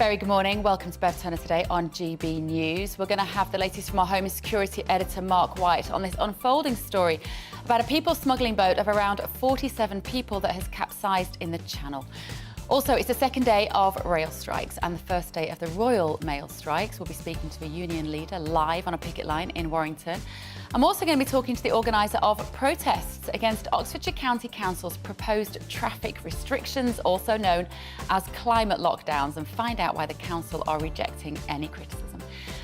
Very good morning. Welcome to Bev Turner today on GB News. We're going to have the latest from our Home and Security editor, Mark White, on this unfolding story about a people smuggling boat of around 47 people that has capsized in the Channel. Also, it's the second day of rail strikes and the first day of the Royal Mail strikes. We'll be speaking to the union leader live on a picket line in Warrington. I'm also going to be talking to the organiser of protests against Oxfordshire County Council's proposed traffic restrictions, also known as climate lockdowns, and find out why the council are rejecting any criticism.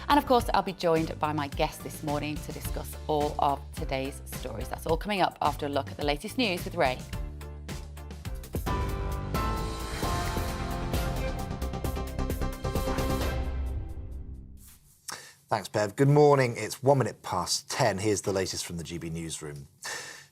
And of course, I'll be joined by my guest this morning to discuss all of today's stories. That's all coming up after a look at the latest news with Ray. Thanks, Bev. Good morning. It's 1 minute past 10. Here's the latest from the GB newsroom.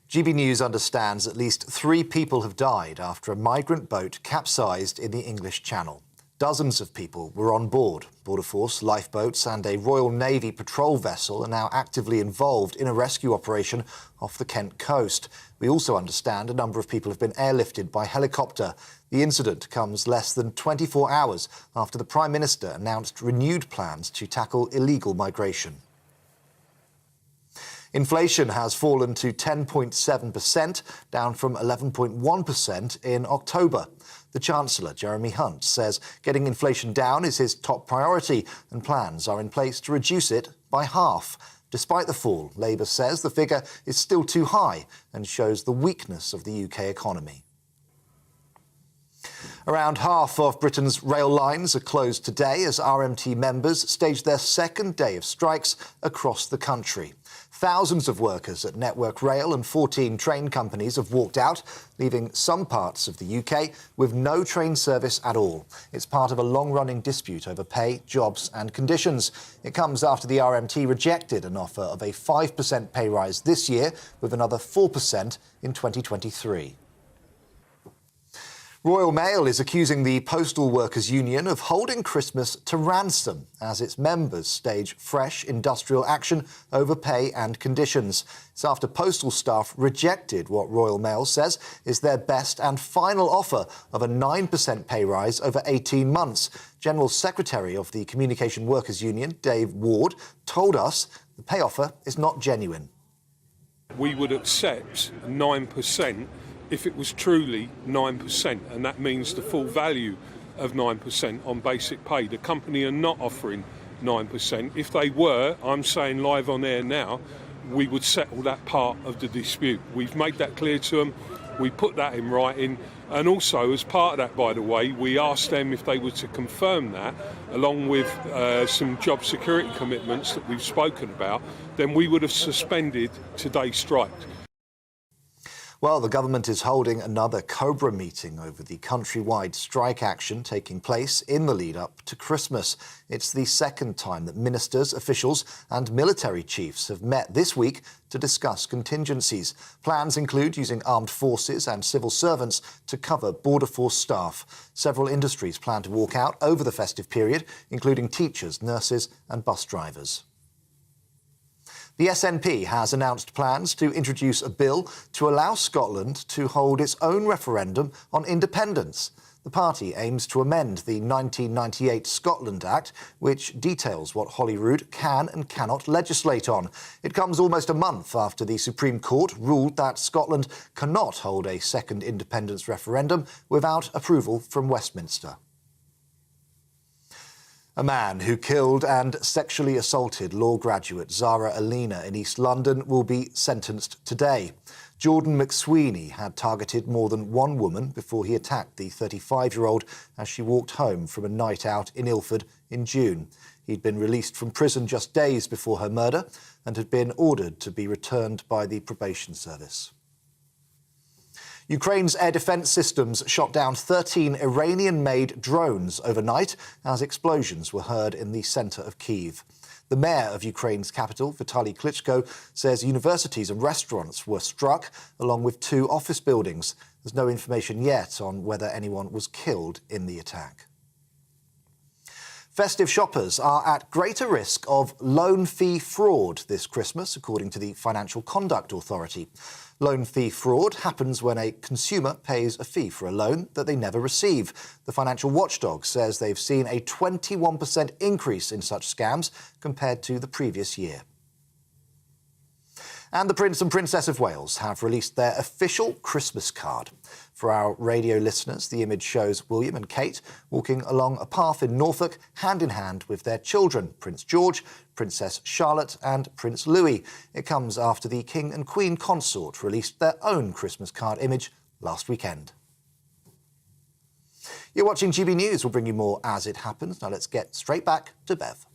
GB News understands at least 3 people have died after a migrant boat capsized in the English Channel. Dozens of people were on board. Border Force, lifeboats and a Royal Navy patrol vessel are now actively involved in a rescue operation off the Kent coast. We also understand a number of people have been airlifted by helicopter. The incident comes less than 24 hours after the Prime Minister announced renewed plans to tackle illegal migration. Inflation has fallen to 10.7%, down from 11.1% in October. The Chancellor, Jeremy Hunt, says getting inflation down is his top priority and plans are in place to reduce it by half. Despite the fall, Labour says the figure is still too high and shows the weakness of the UK economy. Around half of Britain's rail lines are closed today as RMT members stage their second day of strikes across the country. Thousands of workers at Network Rail and 14 train companies have walked out, leaving some parts of the UK with no train service at all. It's part of a long-running dispute over pay, jobs and conditions. It comes after the RMT rejected an offer of a 5% pay rise this year, with another 4% in 2023. Royal Mail is accusing the Postal Workers Union of holding Christmas to ransom as its members stage fresh industrial action over pay and conditions. It's after postal staff rejected what Royal Mail says is their best and final offer of a 9% pay rise over 18 months. General Secretary of the Communication Workers Union, Dave Ward, told us the pay offer is not genuine. We would accept 9% if it was truly 9%, and that means the full value of 9% on basic pay. The company are not offering 9%. If they were, I'm saying live on air now, we would settle that part of the dispute. We've made that clear to them. We put that in writing. And also, as part of that, by the way, we asked them if they were to confirm that, along with some job security commitments that we've spoken about, then we would have suspended today's strike. Well, the government is holding another Cobra meeting over the countrywide strike action taking place in the lead-up to Christmas. It's the second time that ministers, officials and military chiefs have met this week to discuss contingencies. Plans include using armed forces and civil servants to cover Border Force staff. Several industries plan to walk out over the festive period, including teachers, nurses and bus drivers. The SNP has announced plans to introduce a bill to allow Scotland to hold its own referendum on independence. The party aims to amend the 1998 Scotland Act, which details what Holyrood can and cannot legislate on. It comes almost a month after the Supreme Court ruled that Scotland cannot hold a second independence referendum without approval from Westminster. A man who killed and sexually assaulted law graduate Zara Alina in East London will be sentenced today. Jordan McSweeney had targeted more than one woman before he attacked the 35-year-old as she walked home from a night out in Ilford in June. He'd been released from prison just days before her murder and had been ordered to be returned by the probation service. Ukraine's air defence systems shot down 13 Iranian-made drones overnight as explosions were heard in the centre of Kyiv. The mayor of Ukraine's capital, Vitaly Klitschko, says universities and restaurants were struck, along with 2 office buildings. There's no information yet on whether anyone was killed in the attack. Festive shoppers are at greater risk of loan fee fraud this Christmas, according to the Financial Conduct Authority. Loan fee fraud happens when a consumer pays a fee for a loan that they never receive. The financial watchdog says they've seen a 21% increase in such scams compared to the previous year. And the Prince and Princess of Wales have released their official Christmas card. For our radio listeners, the image shows William and Kate walking along a path in Norfolk, hand in hand with their children, Prince George, Princess Charlotte and Prince Louis. It comes after the King and Queen consort released their own Christmas card image last weekend. You're watching GB News. We'll bring you more as it happens. Now let's get straight back to Bev.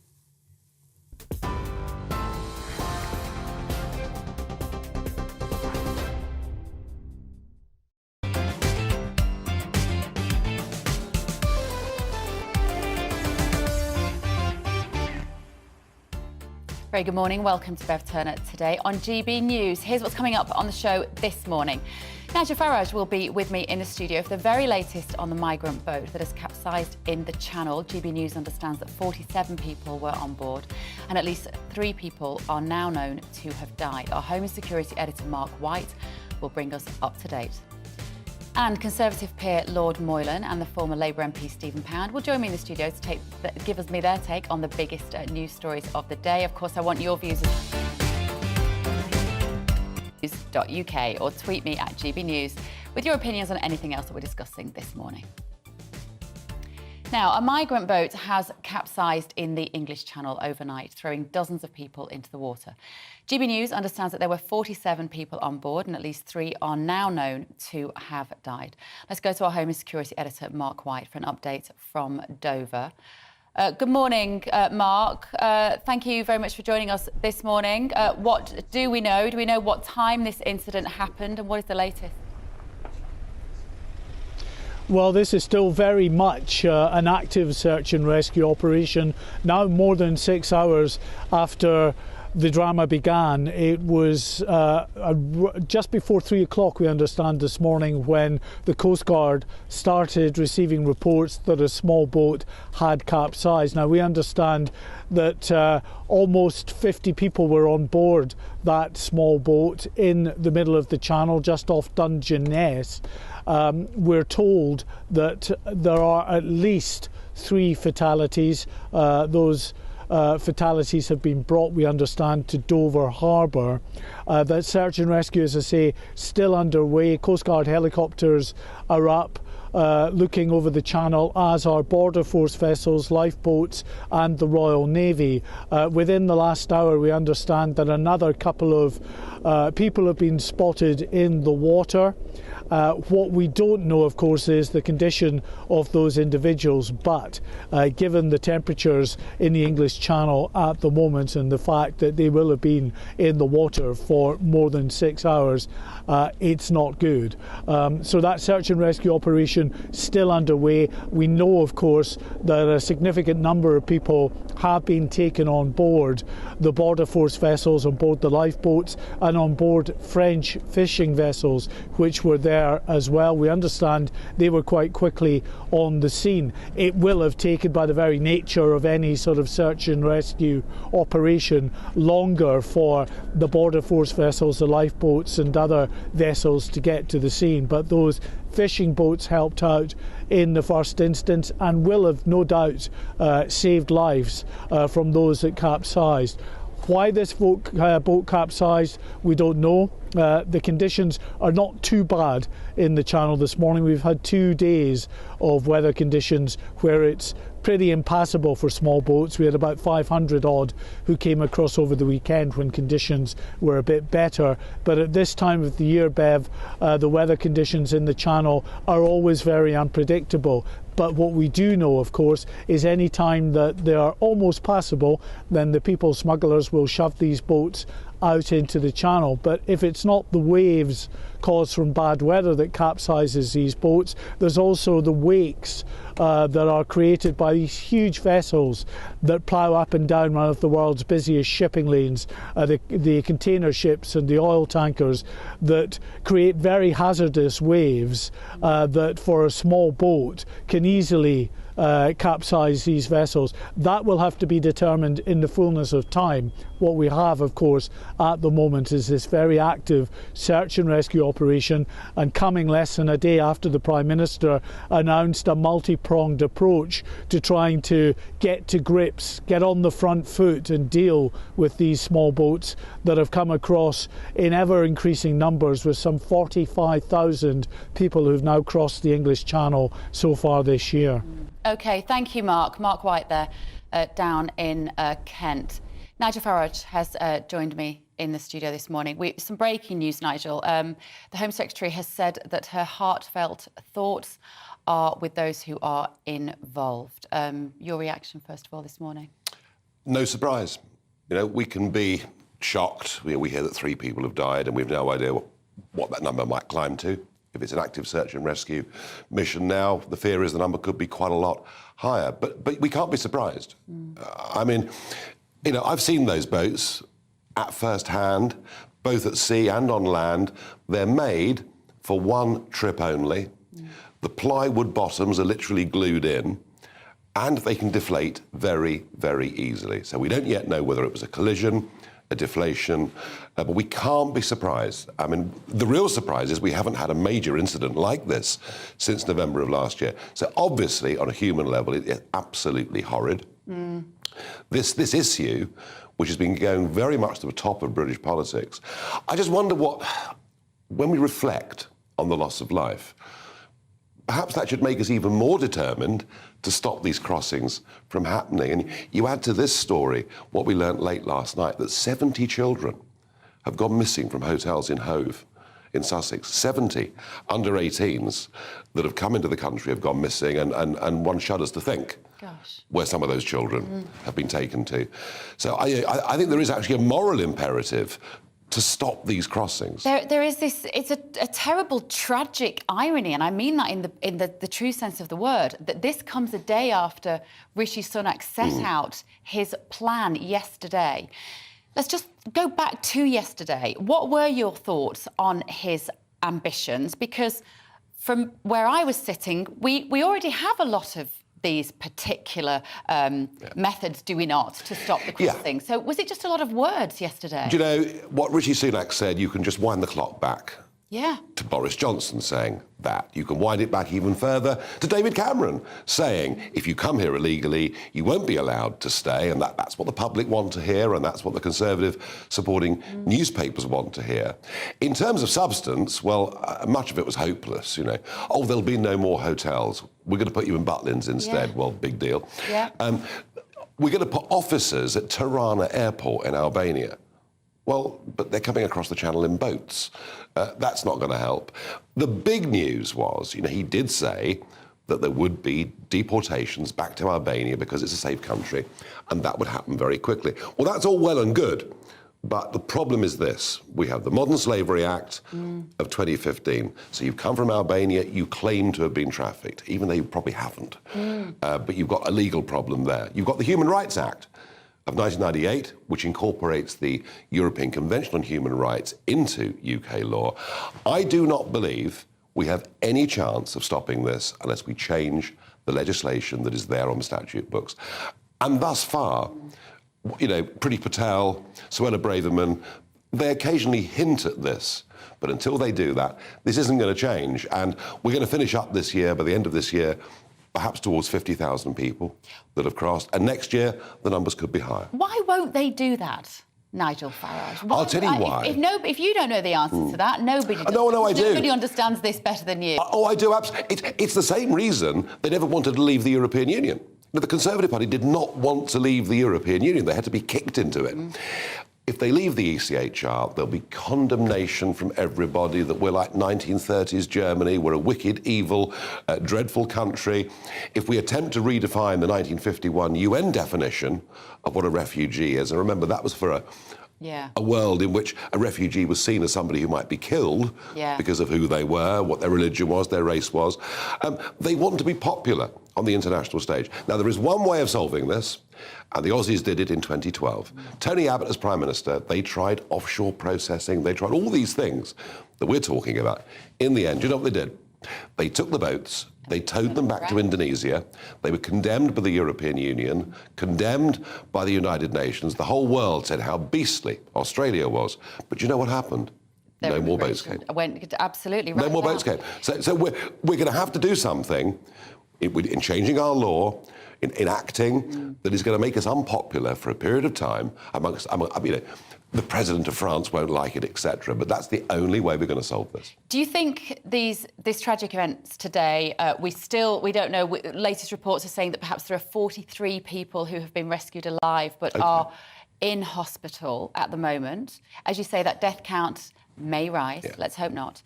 Very good morning. Welcome to Bev Turner today on GB News. Here's what's coming up on the show this morning. Nadia Faraj will be with me in the studio for the very latest on the migrant boat that has capsized in the Channel. GB News understands that 47 people were on board and at least 3 people are now known to have died. Our Home and Security editor Mark White will bring us up to date. And Conservative peer Lord Moylan and the former Labour MP Stephen Pound will join me in the studio to give me their take on the biggest news stories of the day. Of course, I want your views .uk or tweet me at GB News with your opinions on anything else that we're discussing this morning. Now, a migrant boat has capsized in the English Channel overnight, throwing dozens of people into the water. GB News understands that there were 47 people on board and at least 3 are now known to have died. Let's go to our Home and Security editor, Mark White, for an update from Dover. Good morning, Mark. Thank you very much for joining us this morning. What do we know? Do we know what time this incident happened and what is the latest? Well, this is still very much an active search and rescue operation. Now more than 6 hours after the drama began. It was just before 3 o'clock, we understand, this morning when the Coast Guard started receiving reports that a small boat had capsized. Now, we understand that almost 50 people were on board that small boat in the middle of the Channel, just off Dungeness. We're told that there are at least 3 fatalities. Those fatalities have been brought, we understand, to Dover Harbour. That search and rescue, as I say, still underway. Coast Guard helicopters are up looking over the Channel, as are Border Force vessels, lifeboats and the Royal Navy. Within the last hour, we understand that another couple of people have been spotted in the water. What we don't know, of course, is the condition of those individuals, but given the temperatures in the English Channel at the moment and the fact that they will have been in the water for more than 6 hours, it's not good. So that search and rescue operation still underway. We know, of course, that a significant number of people have been taken on board the Border Force vessels, on board the lifeboats and on board French fishing vessels which were there as well. We understand they were quite quickly on the scene. It will have taken, by the very nature of any sort of search and rescue operation, longer for the Border Force vessels, the lifeboats and other vessels to get to the scene, but those fishing boats helped out in the first instance and will have no doubt saved lives from those that capsized. Why this boat capsized, we don't know. The conditions are not too bad in the Channel this morning. We've had 2 days of weather conditions where it's pretty impassable for small boats. We had about 500 odd who came across over the weekend when conditions were a bit better. But at this time of the year, Bev, the weather conditions in the Channel are always very unpredictable. But what we do know, of course, is any time that they are almost passable, then the people smugglers will shove these boats out into the Channel. But if it's not the waves caused from bad weather that capsizes these boats, there's also the wakes that are created by these huge vessels that plough up and down one of the world's busiest shipping lanes, the container ships and the oil tankers, that create very hazardous waves that for a small boat can easily capsize these vessels. That will have to be determined in the fullness of time. What we have, of course, at the moment is this very active search and rescue operation, and coming less than a day after the Prime Minister announced a multi-pronged approach to trying to get to grips, get on the front foot and deal with these small boats that have come across in ever-increasing numbers, with some 45,000 people who've now crossed the English Channel so far this year. OK, thank you, Mark. Mark White there, down in Kent. Nigel Farage has joined me in the studio this morning. Some breaking news, Nigel. The Home Secretary has said that her heartfelt thoughts are with those who are involved. Your reaction, first of all, this morning? No surprise. You know, we can be shocked. We hear that 3 people have died and we've no idea what that number might climb to. If it's an active search and rescue mission now, the fear is the number could be quite a lot higher. But we can't be surprised. I mean, you know, I've seen those boats at first hand, both at sea and on land. They're made for one trip only. The plywood bottoms are literally glued in, and they can deflate very, very easily. So we don't yet know whether it was a collision, a deflation, but we can't be surprised. I mean, the real surprise is we haven't had a major incident like this since November of last year. So obviously, on a human level, it's absolutely horrid. This issue, which has been going very much to the top of British politics, I just wonder when we reflect on the loss of life, perhaps that should make us even more determined to stop these crossings from happening. And you add to this story what we learnt late last night, that 70 children have gone missing from hotels in Hove, in Sussex. 70 under-18s that have come into the country have gone missing, and one shudders to think where some of those children have been taken to. So I think there is actually a moral imperative to stop these crossings. There is this, it's a terrible, tragic irony, and I mean that in the true sense of the word, that this comes a day after Rishi Sunak set out his plan yesterday. Let's just go back to yesterday. What were your thoughts on his ambitions? Because from where I was sitting, we already have a lot of these particular methods, do we not, to stop the crossing? So was it just a lot of words yesterday? Do you know what Rishi Sunak said? You can just wind the clock back to Boris Johnson saying that. You can wind it back even further to David Cameron saying, if you come here illegally, you won't be allowed to stay, and that's what the public want to hear, and that's what the Conservative supporting newspapers want to hear. In terms of substance, well, much of it was hopeless, you know. Oh, there'll be no more hotels. We're going to put you in Butlins instead. Well, big deal. We're going to put officers at Tirana Airport in Albania. Well, but they're coming across the channel in boats. That's not going to help. The big news was, you know, he did say that there would be deportations back to Albania because it's a safe country, and that would happen very quickly. Well, that's all well and good, but the problem is this. We have the Modern Slavery Act of 2015. So you've come from Albania, you claim to have been trafficked, even though you probably haven't. But you've got a legal problem there. You've got the Human Rights Act of 1998, which incorporates the European Convention on Human Rights into UK law. I do not believe we have any chance of stopping this unless we change the legislation that is there on the statute books. And thus far, you know, Priti Patel, Suella Braverman, they occasionally hint at this, but until they do that, this isn't going to change. And we're going to finish up this year, by the end of this year, perhaps towards 50,000 people that have crossed. And next year, the numbers could be higher. Why won't they do that, Nigel Farage? I'll tell you why. If you don't know the answer to that, nobody does. No, I do. Nobody understands this better than you. Oh, I do, absolutely. It's the same reason they never wanted to leave the European Union. The Conservative Party did not want to leave the European Union. They had to be kicked into it. If they leave the ECHR, there'll be condemnation from everybody that we're like 1930s Germany, we're a wicked, evil, dreadful country. If we attempt to redefine the 1951 UN definition of what a refugee is, and remember that was for a world in which a refugee was seen as somebody who might be killed because of who they were, what their religion was, their race was. They want to be popular on the international stage. Now, there is one way of solving this, and the Aussies did it in 2012. Tony Abbott as Prime Minister, they tried offshore processing, they tried all these things that we're talking about. In the end, do you know what they did? They took the boats, they towed them back to Indonesia. They were condemned by the European Union, condemned by the United Nations. The whole world said how beastly Australia was. But you know what happened? No more boats came. Absolutely. No more boats came. So we're going to have to do something in changing our law, in enacting that is going to make us unpopular for a period of time amongst the president of France won't like it, etc. But that's the only way we're going to solve this. Do you think these tragic events today, we don't know, latest reports are saying that perhaps there are 43 people who have been rescued alive but are in hospital at the moment. As you say, that death count may rise, let's hope not.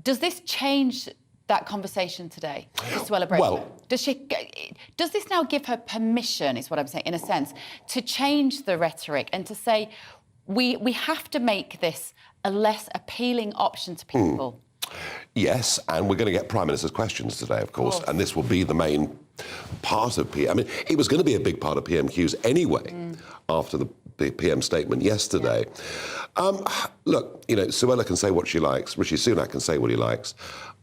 Does this change that conversation today, the celebration? Well, does this now give her permission, is what I'm saying, in a sense, to change the rhetoric and to say we have to make this a less appealing option to people? Yes, and we're going to get Prime Minister's questions today, of course, and this will be the main part of PM. I mean, it was going to be a big part of PMQs anyway after the PM statement yesterday. Look, you know, Suella can say what she likes, Rishi Sunak can say what he likes.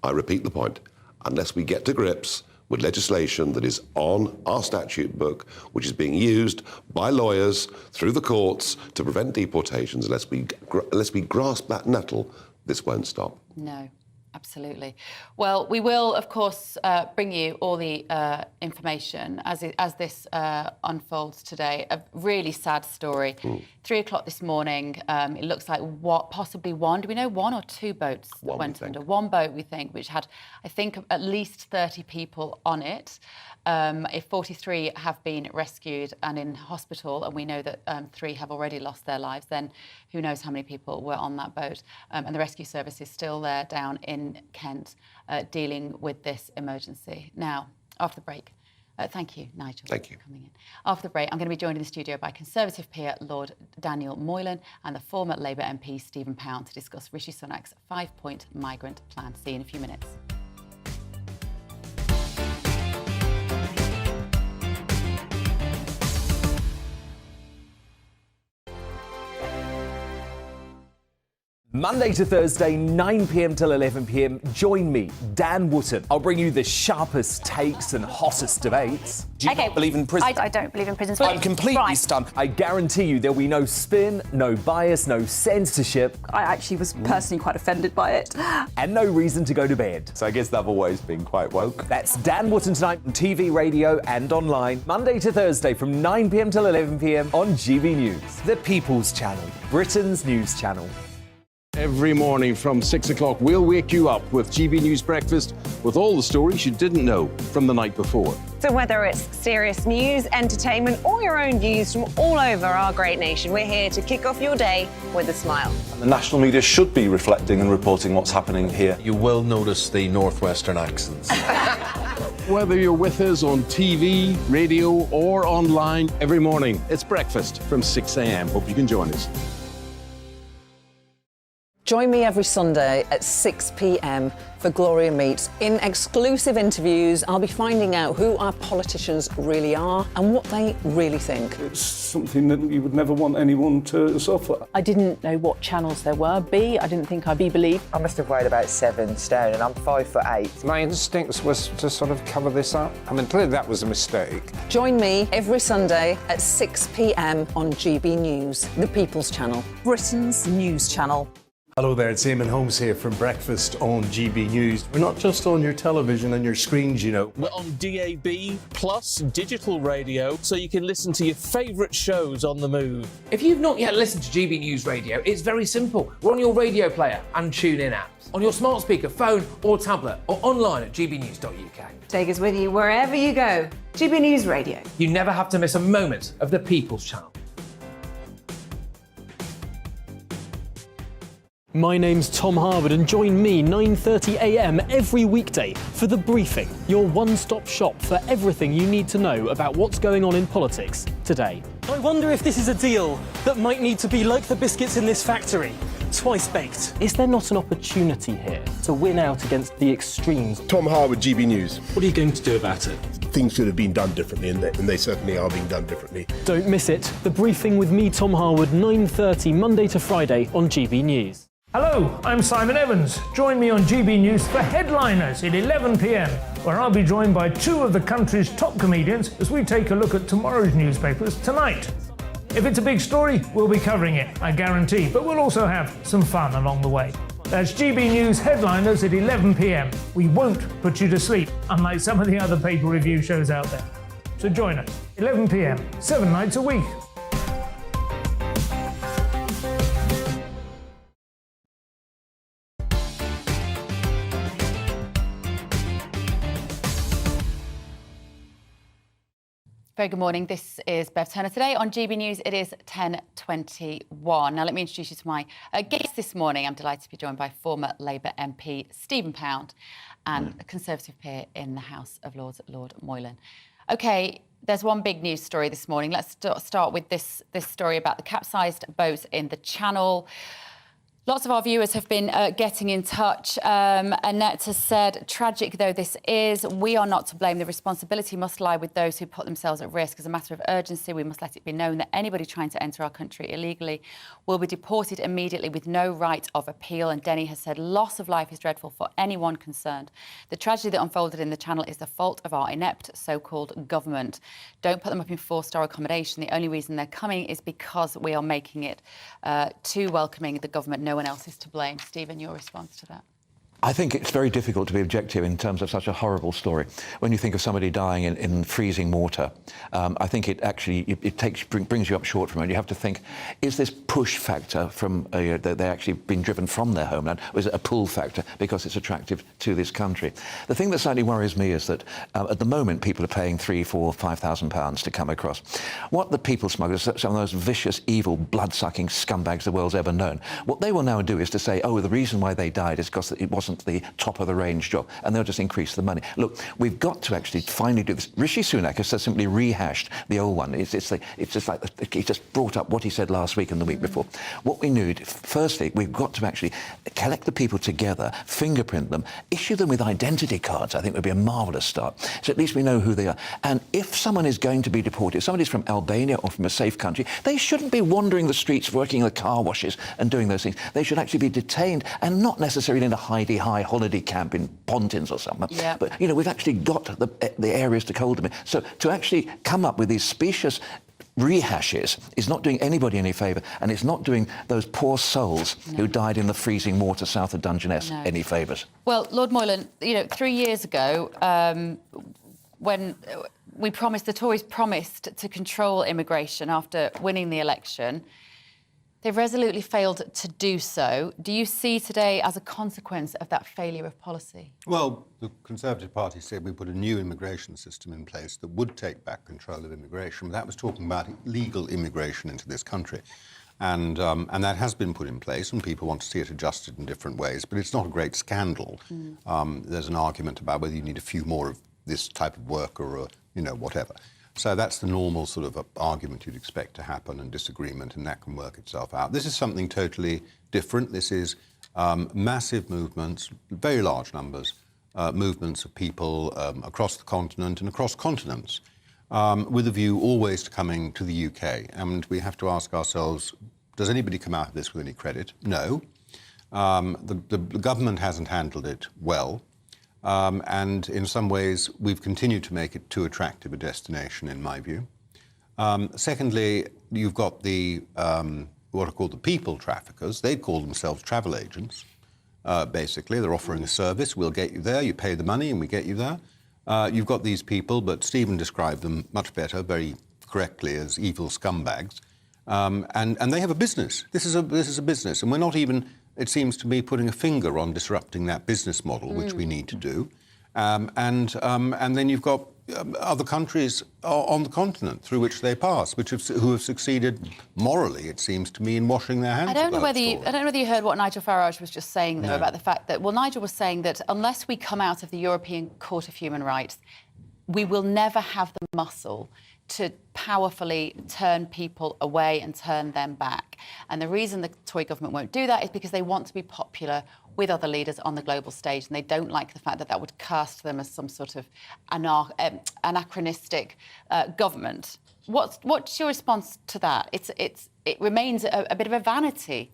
I repeat the point, unless we get to grips with legislation that is on our statute book, which is being used by lawyers through the courts to prevent deportations, unless we grasp that nettle, this won't stop. No. Absolutely. Well, we will, of course, bring you all the information as this unfolds today. A really sad story. 3 o'clock this morning, it looks like possibly one. Do we know one or two boats that went under? One boat, we think, which had, I think, at least 30 people on it. If 43 have been rescued and in hospital, and we know that 3 have already lost their lives, then who knows how many people were on that boat. And the rescue service is still there down in Kent dealing with this emergency. Now, after the break, thank you, Nigel, thank you for coming in. After the break, I'm going to be joined in the studio by Conservative peer Lord Daniel Moylan and the former Labour MP Stephen Pound to discuss Rishi Sunak's 5-point migrant plan. See you in a few minutes. Monday to Thursday, 9 p.m. till 11 p.m. Join me, Dan Wootton. I'll bring you the sharpest takes and hottest debates. Do you not believe in prisons? I don't believe in prisons. I'm completely stunned. I guarantee you there'll be no spin, no bias, no censorship. I actually was personally quite offended by it. And no reason to go to bed. So I guess they've always been quite woke. That's Dan Wootton tonight on TV, radio and online. Monday to Thursday from 9 p.m. till 11 p.m. on GB News. The People's Channel, Britain's news channel. Every morning from 6 o'clock, we'll wake you up with GB News Breakfast with all the stories you didn't know from the night before. So whether it's serious news, entertainment, or your own views from all over our great nation, we're here to kick off your day with a smile. The national media should be reflecting and reporting what's happening here. You will notice the northwestern accents. Whether you're with us on TV, radio, or online, every morning, it's breakfast from 6 a.m. Hope you can join us. Join me every Sunday at 6 p.m. for Gloria Meets. In exclusive interviews, I'll be finding out who our politicians really are and what they really think. It's something that you would never want anyone to suffer. I didn't know what channels there were. I didn't think I'd be believed. I must have weighed about 7 stone and I'm 5'8". My instincts was to sort of cover this up. I mean, clearly that was a mistake. Join me every Sunday at 6 p.m. on GB News, the People's Channel, Britain's news channel. Hello there, it's Eamon Holmes here from Breakfast on GB News. We're not just on your television and your screens, you know. We're on DAB plus digital radio, so you can listen to your favourite shows on the move. If you've not yet listened to GB News Radio, it's very simple. We're on your radio player and tune-in apps, on your smart speaker, phone or tablet, or online at gbnews.uk. Take us with you wherever you go. GB News Radio. You never have to miss a moment of the People's Channel. My name's Tom Harwood and join me 9:30 a.m. every weekday for The Briefing, your one-stop shop for everything you need to know about what's going on in politics today. I wonder if this is a deal that might need to be like the biscuits in this factory, twice baked. Is there not an opportunity here to win out against the extremes? Tom Harwood, GB News. What are you going to do about it? Things should have been done differently, and they certainly are being done differently. Don't miss it. The Briefing with me, Tom Harwood, 9:30 Monday to Friday on GB News. Hello, I'm Simon Evans. Join me on GB News for Headliners at 11 p.m, where I'll be joined by two of the country's top comedians as we take a look at tomorrow's newspapers tonight. If it's a big story, we'll be covering it, I guarantee, but we'll also have some fun along the way. That's GB News Headliners at 11 p.m. We won't put you to sleep, unlike some of the other paper review shows out there. So join us, 11 p.m, 7 nights a week. Very good morning. This is Bev Turner. Today on GB News, it is 10:21. Now, let me introduce you to my guest this morning. I'm delighted to be joined by former Labour MP Stephen Pound and a Conservative peer in the House of Lords, Lord Moylan. OK, there's one big news story this morning. Let's start with this story about the capsized boat in the Channel. Lots of our viewers have been getting in touch. Annette has said, tragic though this is, we are not to blame. The responsibility must lie with those who put themselves at risk. As a matter of urgency, we must let it be known that anybody trying to enter our country illegally will be deported immediately with no right of appeal. And Denny has said, loss of life is dreadful for anyone concerned. The tragedy that unfolded in the Channel is the fault of our inept so-called government. Don't put them up in 4-star accommodation. The only reason they're coming is because we are making it too welcoming. The government, no one else is to blame. Stephen, your response to that? I think it's very difficult to be objective in terms of such a horrible story. When you think of somebody dying in freezing water, I think it actually brings you up short from it. You have to think, is this push factor from they're actually being driven from their homeland, or is it a pull factor because it's attractive to this country? The thing that slightly worries me is that at the moment people are paying £3,000, £4,000, £5,000 to come across. What the people smugglers, some of those vicious, evil, blood-sucking scumbags the world's ever known, what they will now do is to say, oh, the reason why they died is because it wasn't the top-of-the-range job, and they'll just increase the money. Look, we've got to actually finally do this. Rishi Sunak has just simply rehashed the old one. It's just like he just brought up what he said last week and the week before. What we need, firstly, we've got to actually collect the people together, fingerprint them, issue them with identity cards. I think would be a marvellous start. So at least we know who they are. And if someone is going to be deported, if somebody's from Albania or from a safe country, they shouldn't be wandering the streets, working in the car washes and doing those things. They should actually be detained and not necessarily in a high holiday camp in Pontins or something. Yeah. But, you know, we've actually got the areas to hold them in. So to actually come up with these specious rehashes is not doing anybody any favour, and it's not doing those poor souls who died in the freezing water south of Dungeness any favours. Well, Lord Moylan, you know, 3 years ago, when the Tories promised to control immigration after winning the election, they've resolutely failed to do so. Do you see today as a consequence of that failure of policy? Well, the Conservative Party said we put a new immigration system in place that would take back control of immigration. That was talking about legal immigration into this country. And that has been put in place, and people want to see it adjusted in different ways. But it's not a great scandal. There's an argument about whether you need a few more of this type of work or, whatever. So that's the normal sort of argument you'd expect to happen, and disagreement, and that can work itself out. This is something totally different. This is massive movements, very large numbers, movements of people across the continent and across continents, with a view always to coming to the UK. And we have to ask ourselves, does anybody come out of this with any credit? No. The government hasn't handled it well. And in some ways, we've continued to make it too attractive a destination, in my view. Secondly, you've got the what are called the people traffickers. They call themselves travel agents, basically. They're offering a service. We'll get you there. You pay the money and we get you there. You've got these people, but Stephen described them much better, very correctly, as evil scumbags. And they have a business. This is a business. And we're not even, it seems to me, putting a finger on disrupting that business model, which we need to do. And then you've got other countries on the continent through which they pass, who have succeeded morally, it seems to me, in washing their hands. I don't know whether you heard what Nigel Farage was just saying, though, about the fact that, well, Nigel was saying that unless we come out of the European Court of Human Rights, we will never have the muscle to powerfully turn people away and turn them back. And the reason the Tory government won't do that is because they want to be popular with other leaders on the global stage, and they don't like the fact that that would cast them as some sort of anachronistic government. What's your response to that? It remains a bit of a vanity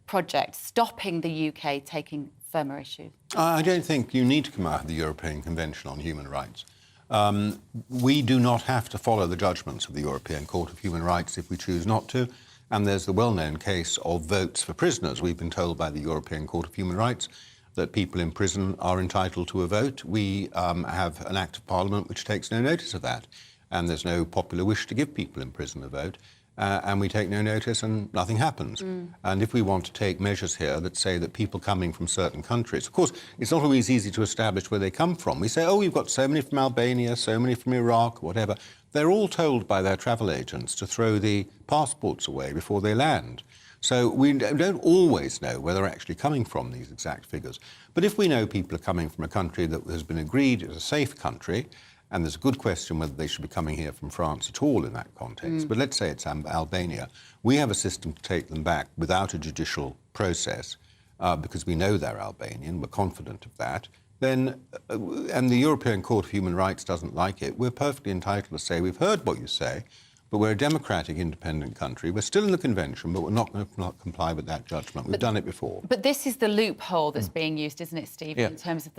project stopping the UK taking firmer issues? I don't think you need to come out of the European Convention on Human Rights. We do not have to follow the judgments of the European Court of Human Rights if we choose not to. And there's the well-known case of votes for prisoners. We've been told by the European Court of Human Rights that people in prison are entitled to a vote. We have an Act of Parliament which takes no notice of that. And there's no popular wish to give people in prison a vote. And we take no notice and nothing happens. And if we want to take measures here that say that people coming from certain countries, of course, it's not always easy to establish where they come from. We say, oh, we've got so many from Albania, so many from Iraq, whatever. They're all told by their travel agents to throw the passports away before they land. So we don't always know where they're actually coming from, these exact figures. But if we know people are coming from a country that has been agreed as a safe country, and there's a good question whether they should be coming here from France at all in that context. But let's say it's Albania. We have a system to take them back without a judicial process because we know they're Albanian, we're confident of that. Then, and the European Court of Human Rights doesn't like it, we're perfectly entitled to say, we've heard what you say, but we're a democratic, independent country. We're still in the convention, but we're not going to comply with that judgment. We've done it before. But this is the loophole that's being used, isn't it, Steve, in terms of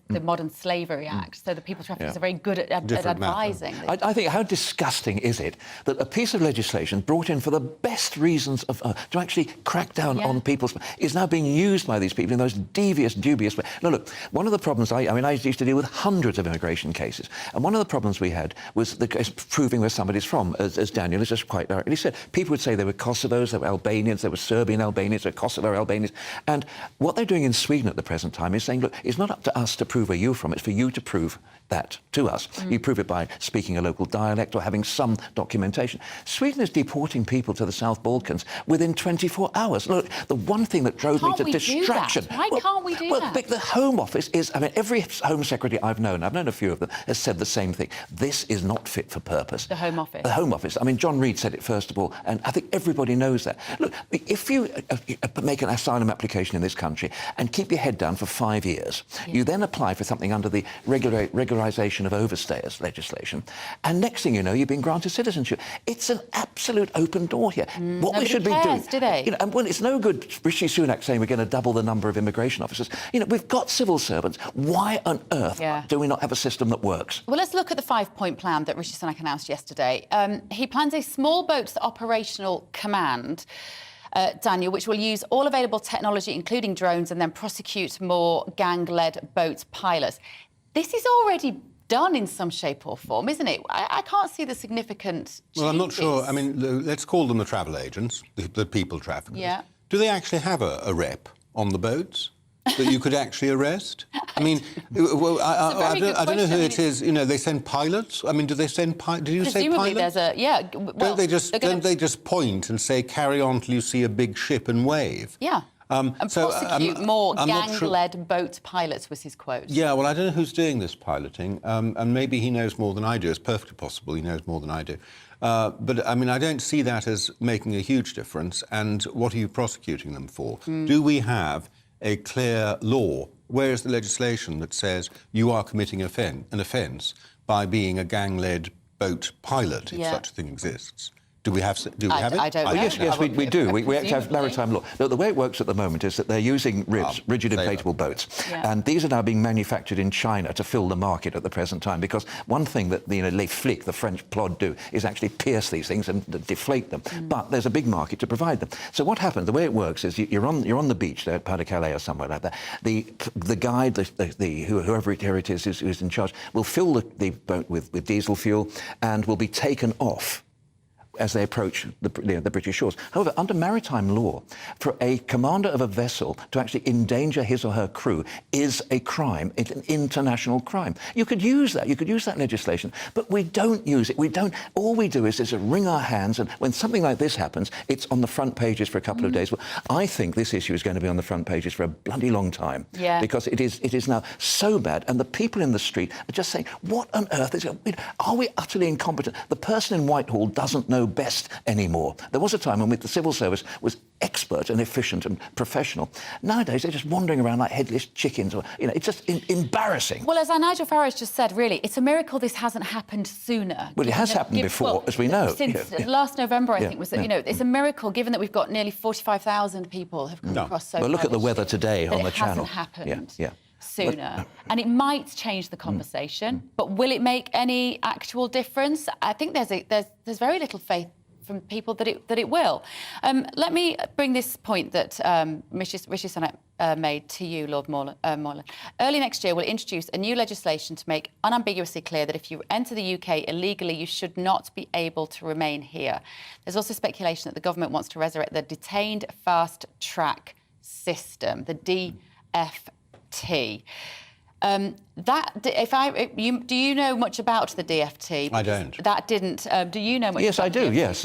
the Modern Slavery Act? So the people traffickers are very good at advising. I think, how disgusting is it that a piece of legislation brought in for the best reasons of to actually crack down on people's is now being used by these people in those devious, dubious ways. Now, look, one of the problems, I used to deal with hundreds of immigration cases, and one of the problems we had was proving where somebody's from, as Daniel has just quite rightly said. People would say they were Kosovos, they were Albanians, they were Serbian Albanians, they were Kosovo Albanians. And what they're doing in Sweden at the present time is saying, look, it's not up to us to prove where you're from, it's for you to prove that to us. You prove it by speaking a local dialect or having some documentation. Sweden is deporting people to the South Balkans within 24 hours. Look, the one thing that drove me to distraction... Why can't we do that? The Home Office is... I mean, every Home Secretary I've known a few of them, has said the same thing. This is not fit for purpose. The Home Office? The Home Office. I mean, John Reid said it first of all, and I think everybody knows that. Look, if you make an asylum application in this country and keep your head down for 5 years, you then apply for something under the regularisation of overstayers legislation, and next thing you know, you've been granted citizenship. It's an absolute open door here. What we should be doing, do they? You know, and well, it's no good Rishi Sunak saying we're going to double the number of immigration officers. You know, we've got civil servants. Why on earth do we not have a system that works? Well, let's look at the 5-point plan that Rishi Sunak announced yesterday. He plans a small boats operational command, Daniel, which will use all available technology, including drones, and then prosecute more gang-led boat pilots. This is already done in some shape or form, isn't it? I can't see the significant changes. Well, I'm not sure. I mean, let's call them the travel agents, the people traffickers. Yeah. Do they actually have a rep on the boats that you could actually arrest? I mean, well, I don't know who it is. You know, they send pilots. I mean, do they send pilots? Did you say pilots? Presumably there's a Well, don't they just point and say, "Carry on till you see a big ship and wave"? Yeah. And prosecute more gang-led boat pilots was his quote. Yeah, well, I don't know who's doing this piloting, and maybe he knows more than I do. It's perfectly possible he knows more than I do. But, I mean, I don't see that as making a huge difference. And what are you prosecuting them for? Do we have a clear law? Where is the legislation that says you are committing an offence by being a gang-led boat pilot, if such a thing exists? Do we have it? I don't know. Yes, we do. We actually have maritime law. The way it works at the moment is that they're using RIBs, rigid inflatable boats, and these are now being manufactured in China to fill the market at the present time, because one thing that Les Flics, the French plod, do is actually pierce these things and deflate them. But there's a big market to provide them. So what happens, the way it works is you're on the beach there at Pas-de-Calais or somewhere like that. The guide, whoever it is who's in charge, will fill the boat with diesel fuel and will be taken off as they approach the British shores. However, under maritime law, for a commander of a vessel to actually endanger his or her crew is a crime. It's an international crime. You could use that. You could use that legislation, but we don't use it. We don't. All we do is wring our hands, and when something like this happens, it's on the front pages for a couple of days. Well, I think this issue is going to be on the front pages for a bloody long time, because it is now so bad, and the people in the street are just saying, what on earth is it? Are we utterly incompetent? The person in Whitehall doesn't know best anymore. There was a time when the civil service was expert and efficient and professional. Nowadays, they're just wandering around like headless chickens. Or, it's just embarrassing. Well, as Nigel Farage just said, really, it's a miracle this hasn't happened sooner. Well, it has happened before, as we know. Since last November, I think, was that, it's a miracle, given that we've got nearly 45,000 people have come across so far. Well, look at the weather today on the channel. It hasn't happened sooner. And it might change the conversation, but will it make any actual difference? I think there's very little faith from people that it will. Let me bring this point that Rishi Sunak made to you, Lord Moreland. Early next year, we'll introduce a new legislation to make unambiguously clear that if you enter the UK illegally, you should not be able to remain here. There's also speculation that the government wants to resurrect the detained fast track system, the DFT. Do you know much about the DFT? I don't. That didn't. Do you know much? Yes, about I do. DFT? Yes,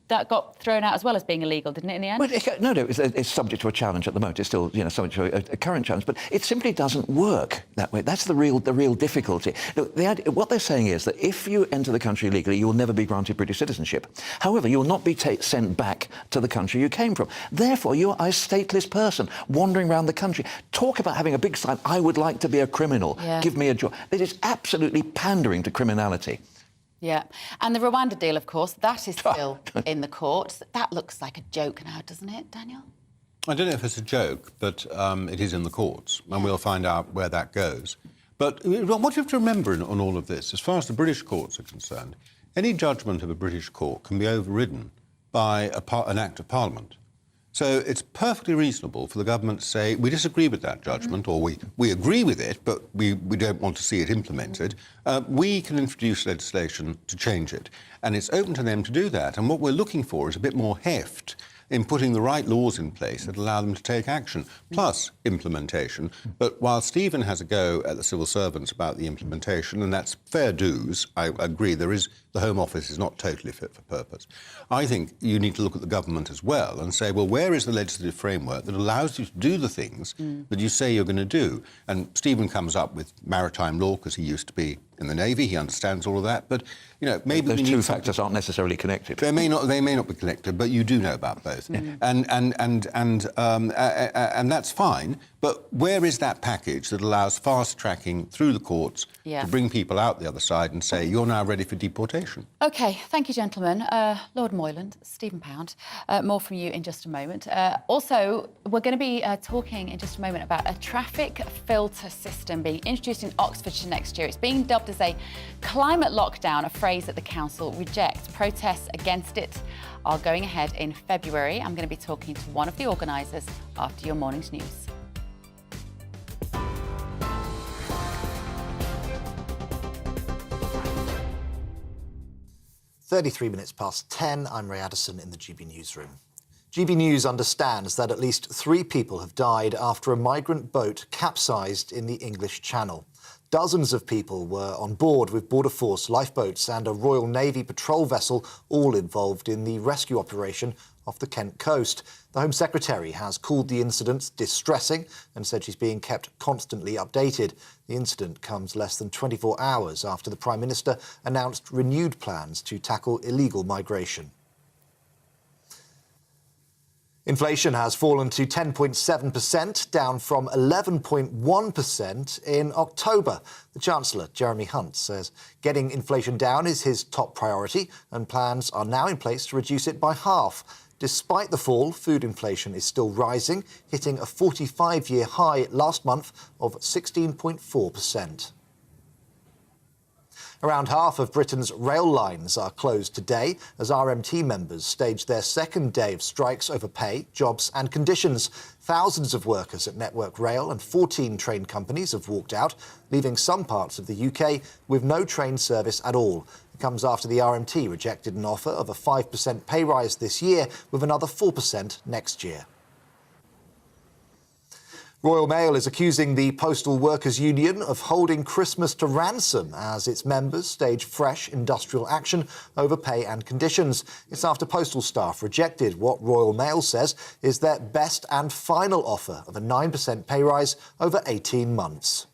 that got thrown out as well as being illegal, didn't it? In the end. Well, no, it's subject to a challenge at the moment. It's still, subject to a current challenge, but it simply doesn't work that way. That's the real difficulty. Look, what they're saying is that if you enter the country illegally, you will never be granted British citizenship. However, you will not be sent back to the country you came from. Therefore, you are a stateless person wandering around the country. Talk about having a big sign, I would like to be a criminal. Yeah. Give me a job. It is absolutely pandering to criminality. Yeah. And the Rwanda deal, of course, that is still in the courts. That looks like a joke now, doesn't it, Daniel? I don't know if it's a joke, but it is in the courts, and we'll find out where that goes. But what you have to remember on all of this, as far as the British courts are concerned, any judgment of a British court can be overridden by an Act of Parliament. So it's perfectly reasonable for the government to say, we disagree with that judgment, or we agree with it, but we don't want to see it implemented. We can introduce legislation to change it. And it's open to them to do that. And what we're looking for is a bit more heft in putting the right laws in place that allow them to take action, plus implementation. But while Stephen has a go at the civil servants about the implementation, and that's fair dues, I agree, the Home Office is not totally fit for purpose. I think you need to look at the government as well and say, well, where is the legislative framework that allows you to do the things that you say you're going to do? And Stephen comes up with maritime law because he used to be in the Navy. He understands all of that. But, maybe those two factors aren't necessarily connected. They may not be connected, but you do know about both. And that's fine. But where is that package that allows fast tracking through the courts to bring people out the other side and say, you're now ready for deportation? OK, thank you, gentlemen. Lord Moreland, Stephen Pound, more from you in just a moment. Also, we're going to be talking in just a moment about a traffic filter system being introduced in Oxfordshire next year. It's being dubbed as a climate lockdown, a phrase that the council rejects. Protests against it are going ahead in February. I'm going to be talking to one of the organisers after your morning's news. (33:10). I'm Ray Addison in the GB Newsroom. GB News understands that at least 3 people have died after a migrant boat capsized in the English Channel. Dozens of people were on board with Border Force lifeboats and a Royal Navy patrol vessel, all involved in the rescue operation off the Kent coast. The Home Secretary has called the incident distressing and said she's being kept constantly updated. The incident comes less than 24 hours after the Prime Minister announced renewed plans to tackle illegal migration. Inflation has fallen to 10.7%, down from 11.1% in October. The Chancellor, Jeremy Hunt, says getting inflation down is his top priority and plans are now in place to reduce it by half. Despite the fall, food inflation is still rising, hitting a 45-year high last month of 16.4%. Around half of Britain's rail lines are closed today as RMT members stage their second day of strikes over pay, jobs and conditions. Thousands of workers at Network Rail and 14 train companies have walked out, leaving some parts of the UK with no train service at all. It comes after the RMT rejected an offer of a 5% pay rise this year with another 4% next year. Royal Mail is accusing the Postal Workers Union of holding Christmas to ransom as its members stage fresh industrial action over pay and conditions. It's after postal staff rejected what Royal Mail says is their best and final offer of a 9% pay rise over 18 months.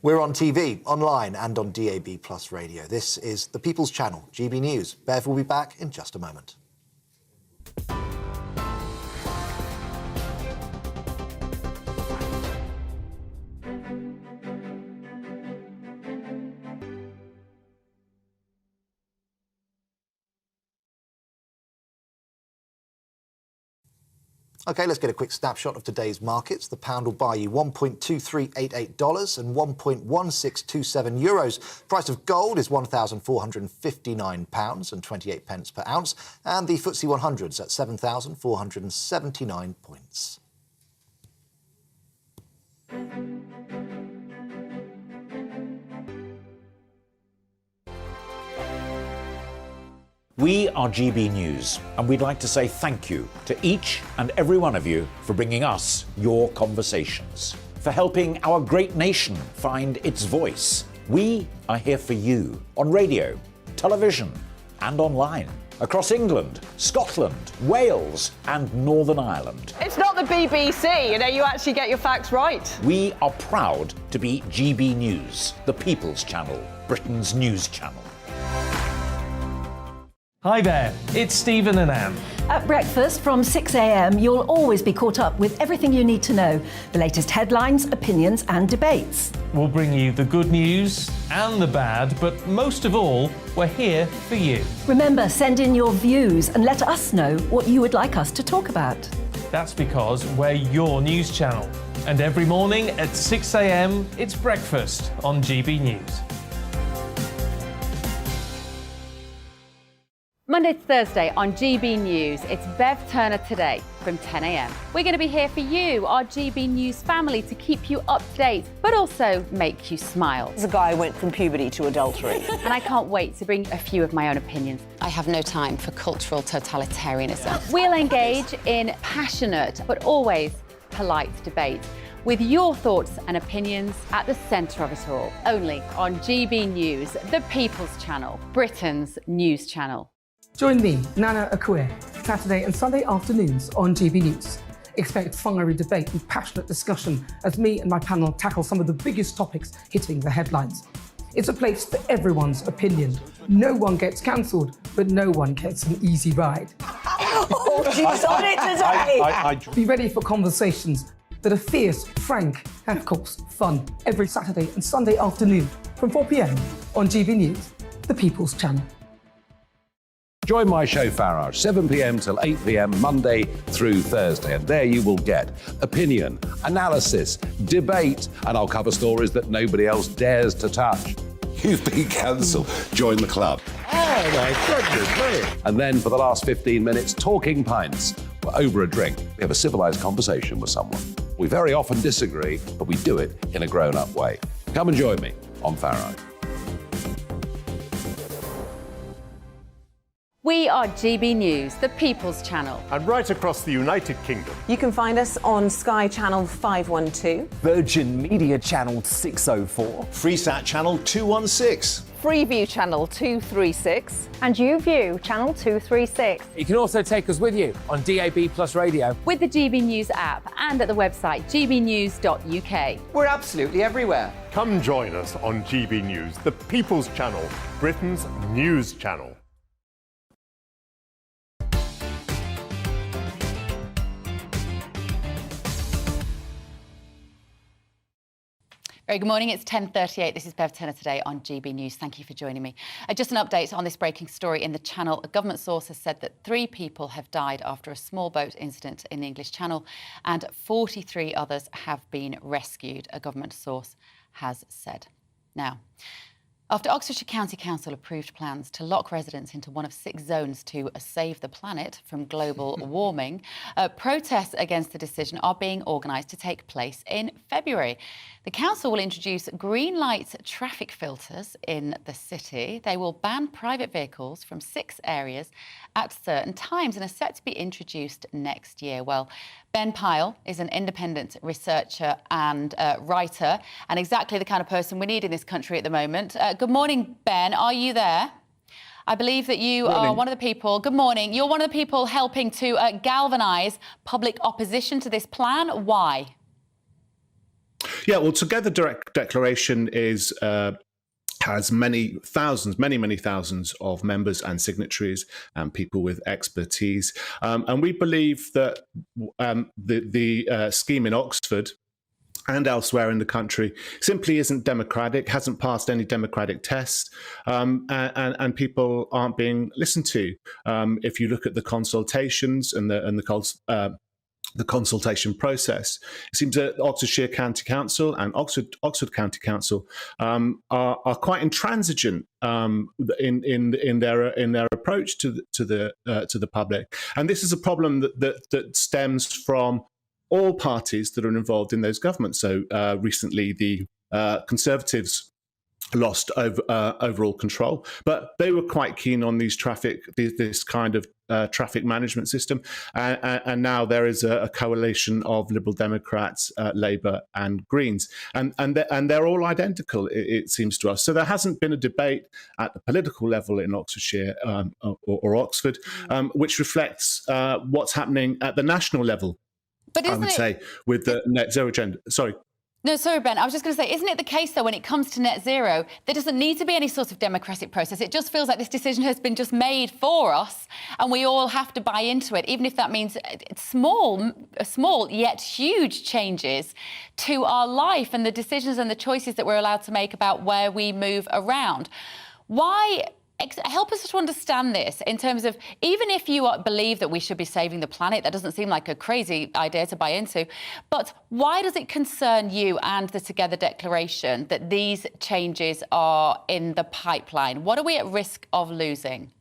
We're on TV, online and on DAB+ radio. This is the People's Channel, GB News. Bev will be back in just a moment. OK, let's get a quick snapshot of today's markets. The pound will buy you $1.2388 and €1.1627. Price of gold is £1,459 and 28 pence per ounce. And the FTSE 100's at 7,479 points. We are GB News, and we'd like to say thank you to each and every one of you for bringing us your conversations, for helping our great nation find its voice. We are here for you on radio, television, and online, across England, Scotland, Wales, and Northern Ireland. It's not the BBC, you actually get your facts right. We are proud to be GB News, the People's Channel, Britain's news channel. Hi there, it's Stephen and Anne. At breakfast from 6 a.m, you'll always be caught up with everything you need to know, the latest headlines, opinions and debates. We'll bring you the good news and the bad, but most of all, we're here for you. Remember, send in your views and let us know what you would like us to talk about. That's because we're your news channel. And every morning at 6 a.m, it's breakfast on GB News. Monday to Thursday on GB News, it's Bev Turner today from 10 a.m. We're going to be here for you, our GB News family, to keep you up to date, but also make you smile. The guy went from puberty to adultery. And I can't wait to bring a few of my own opinions. I have no time for cultural totalitarianism. We'll engage in passionate, but always polite debate, with your thoughts and opinions at the centre of it all. Only on GB News, the People's Channel, Britain's news channel. Join me, Nana Akue, Saturday and Sunday afternoons on GB News. Expect fiery debate and passionate discussion as me and my panel tackle some of the biggest topics hitting the headlines. It's a place for everyone's opinion. No one gets cancelled, but no one gets an easy ride. Oh, she's on it today! Be ready for conversations that are fierce, frank, and of course, fun. Every Saturday and Sunday afternoon from 4 p.m. on GB News, the People's Channel. Join my show Farage, 7 p.m. till 8 p.m. Monday through Thursday. And there you will get opinion, analysis, debate, and I'll cover stories that nobody else dares to touch. You've been cancelled. Join the club. Oh, my goodness, brilliant. And then for the last 15 minutes, talking pints. We're over a drink. We have a civilised conversation with someone. We very often disagree, but we do it in a grown-up way. Come and join me on Farage. We are GB News, the People's Channel. And right across the United Kingdom. You can find us on Sky Channel 512. Virgin Media Channel 604. Freesat Channel 216. Freeview Channel 236. And YouView Channel 236. You can also take us with you on DAB+ radio. With the GB News app and at the website gbnews.uk. We're absolutely everywhere. Come join us on GB News, the People's Channel, Britain's news channel. Very good morning, it's 10:38. This is Bev Turner today on GB News. Thank you for joining me. Just an update on this breaking story in the Channel. A government source has said that 3 people have died after a small boat incident in the English Channel and 43 others have been rescued, a government source has said. Now, after Oxfordshire County Council approved plans to lock residents into one of 6 zones to save the planet from global warming, protests against the decision are being organised to take place in February. The council will introduce green light traffic filters in the city. They will ban private vehicles from 6 areas at certain times and are set to be introduced next year. Well, Ben Pyle is an independent researcher and writer, and exactly the kind of person we need in this country at the moment. Good morning, Ben. Are you there? I believe that you are one of the people, good morning, you're one of the people helping to galvanise public opposition to this plan. Why? Yeah, well, Together Declaration is has many thousands of members and signatories and people with expertise. And we believe that the scheme in Oxford and elsewhere in the country simply isn't democratic, hasn't passed any democratic tests, and people aren't being listened to. If you look at the consultations and the consultation process, it seems that Oxfordshire County Council and Oxford County Council are quite intransigent in their approach to the public, and this is a problem that stems from all parties that are involved in those governments. So recently, the Conservatives lost overall control, but they were quite keen on this kind of traffic management system, and now there is a coalition of Liberal Democrats, Labour, and Greens, and they're all identical, it seems to us. So there hasn't been a debate at the political level in Oxfordshire or Oxford, which reflects what's happening at the national level. But I would say with the net zero agenda. Sorry. No, sorry, Ben. I was just going to say, isn't it the case, though, when it comes to net zero, there doesn't need to be any sort of democratic process? It just feels like this decision has been just made for us, and we all have to buy into it, even if that means small yet huge changes to our life and the decisions and the choices that we're allowed to make about where we move around. Why? Help us to understand this in terms of, even if you believe that we should be saving the planet, that doesn't seem like a crazy idea to buy into, but why does it concern you and the Together Declaration that these changes are in the pipeline? What are we at risk of losing?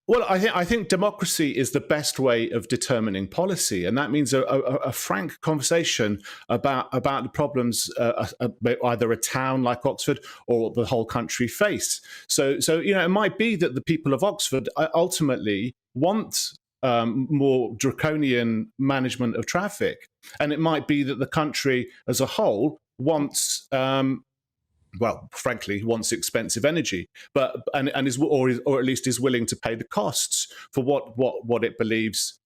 Well, I think democracy is the best way of determining policy, and that means a frank conversation about the problems either a town like Oxford or the whole country face. So it might be that the people of Oxford ultimately want more draconian management of traffic, and it might be that the country as a whole wants. Frankly, wants expensive energy, and is or at least is willing to pay the costs for what it believes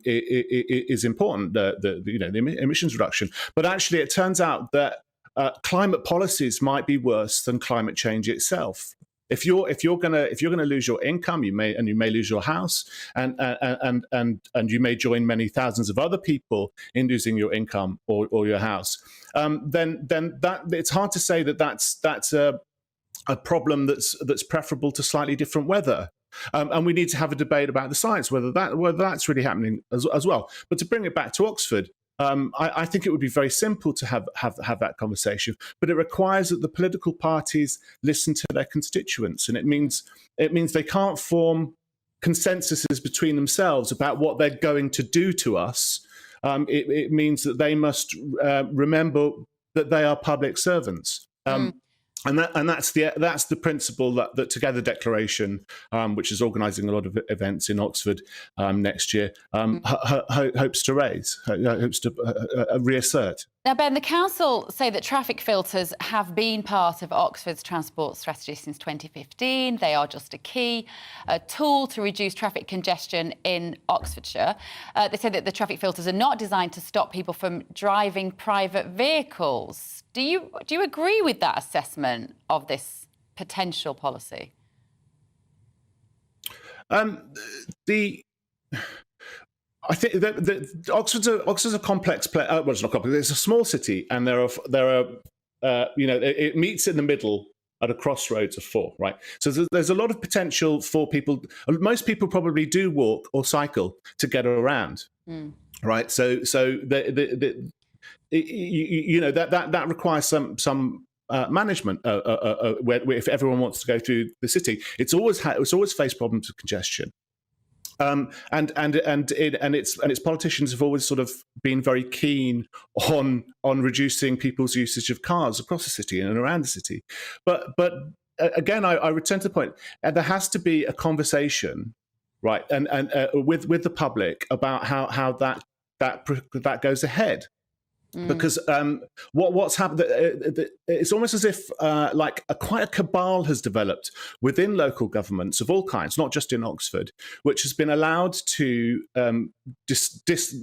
is important, the emissions reduction. But actually, it turns out that climate policies might be worse than climate change itself. If you're gonna lose your income, you may lose your house, and you may join many thousands of other people in losing your income or your house. Then that it's hard to say that's a problem that's preferable to slightly different weather. And we need to have a debate about the science, whether that's really happening as well. But to bring it back to Oxford, I think it would be very simple to have that conversation, but it requires that the political parties listen to their constituents, and it means they can't form consensuses between themselves about what they're going to do to us. It means that they must remember that they are public servants. And that's the principle that Together Declaration, which is organising a lot of events in Oxford next year, hopes to reassert. Now, Ben, the council say that traffic filters have been part of Oxford's transport strategy since 2015. They are just a tool to reduce traffic congestion in Oxfordshire. They say that the traffic filters are not designed to stop people from driving private vehicles. Do you agree with that assessment of this potential policy? I think that Oxford's a complex place. Well, it's not complex. It's a small city, and there are it meets in the middle at a crossroads of four, right? So there's a lot of potential for people. Most people probably do walk or cycle to get around, right? So that requires some management. If everyone wants to go through the city, it's always faced problems of congestion. And its politicians have always sort of been very keen on reducing people's usage of cars across the city and around the city. But again, I return to the point, and there has to be a conversation, right, and with the public about how that goes ahead. Because what's happened, it's almost as if quite a cabal has developed within local governments of all kinds, not just in Oxford, which has been allowed to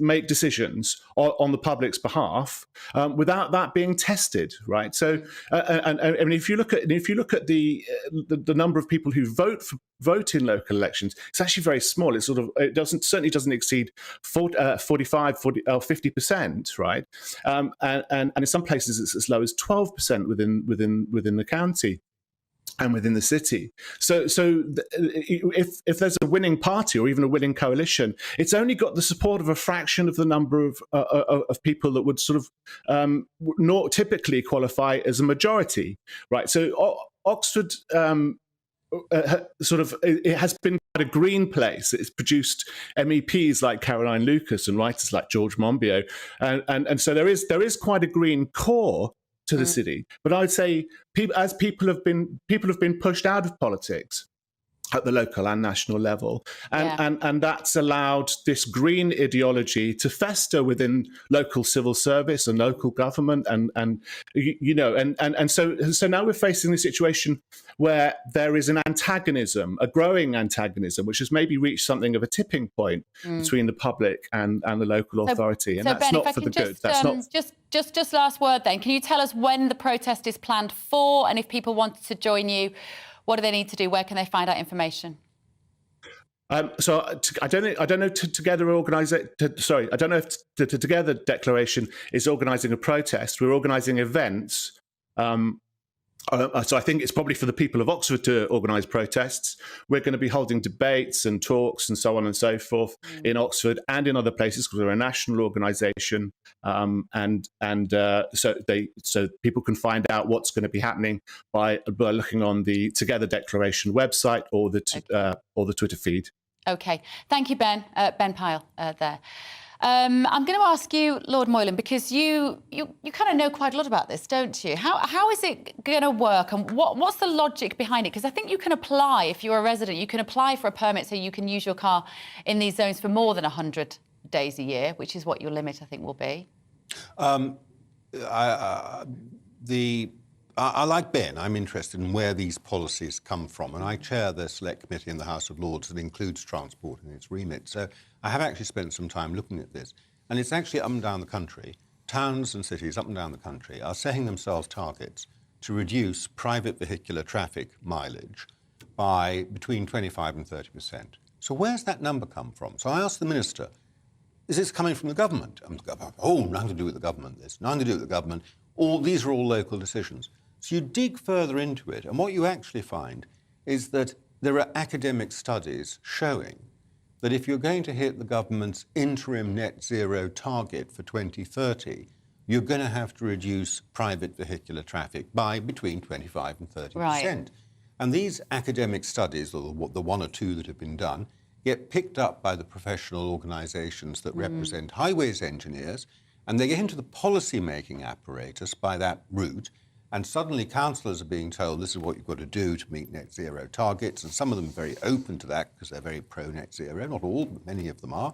make decisions on the public's behalf without that being tested, right? So, and I mean, if you look at the number of people who vote in local elections, it's actually very small. It's certainly doesn't exceed 45, 40, 50%, right? And in some places it's as low as 12% within the county and within the city. So if there's a winning party or even a winning coalition, it's only got the support of a fraction of the number of people that would sort of not typically qualify as a majority, right? So Oxford it has been quite a green place. It's produced MEPs like Caroline Lucas and writers like George Monbiot, and so there is quite a green core to the city. But I'd say people have been pushed out of politics at the local and national level, and that's allowed this green ideology to fester within local civil service and local government, and so now we're facing the situation where there is an antagonism, a growing antagonism, which has maybe reached something of a tipping point between the public and the local authority, and that's Ben, not for the good. That's not. Just last word then. Can you tell us when the protest is planned for, and if people want to join you, what do they need to do? Where can they find out information? So I don't know. Together I don't know if the Together Declaration is organising a protest. We're organising events. So I think it's probably for the people of Oxford to organise protests. We're going to be holding debates and talks and so on and so forth in Oxford and in other places because we're a national organisation, so people can find out what's going to be happening by looking on the Together Declaration website or the Twitter feed. Okay, thank you, Ben. Ben Pyle there. I'm going to ask you, Lord Moylan, because you kind of know quite a lot about this, don't you? How is it going to work, and what's the logic behind it? Because I think you can apply, if you're a resident, you can apply for a permit so you can use your car in these zones for more than 100 days a year, which is what your limit, I think, will be. I like Ben. I'm interested in where these policies come from, and I chair the Select Committee in the House of Lords that includes transport in its remit. So I have actually spent some time looking at this, and it's actually up and down the country. Towns and cities up and down the country are setting themselves targets to reduce private vehicular traffic mileage by between 25 and 30%. So where's that number come from? So I asked the Minister, is this coming from the government? Nothing to do with the government, this. Nothing to do with the government. These are all local decisions. So you dig further into it, and what you actually find is that there are academic studies showing that if you're going to hit the government's interim net zero target for 2030, you're going to have to reduce private vehicular traffic by between 25 and 30%. Right. And these academic studies, or the one or two that have been done, get picked up by the professional organisations that represent highways engineers, and they get into the policy-making apparatus by that route, and suddenly councillors are being told this is what you've got to do to meet net zero targets, and some of them are very open to that because they're very pro-net zero, not all, but many of them are.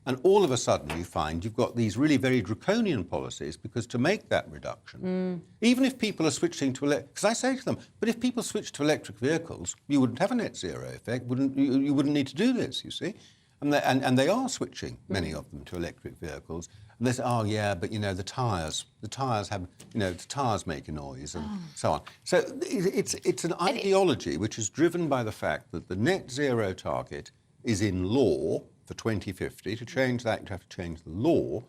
And all of a sudden you find you've got these really very draconian policies, because to make that reduction, even if people are switching to because I say to them, but if people switch to electric vehicles, you wouldn't have a net zero effect, you wouldn't need to do this, you see. And they are switching, many of them, to electric vehicles. And they say, oh, yeah, but, the tyres have, the tyres make a noise and so on. So it's an ideology which is driven by the fact that the net zero target is in law for 2050. To change that, you'd have to change the law.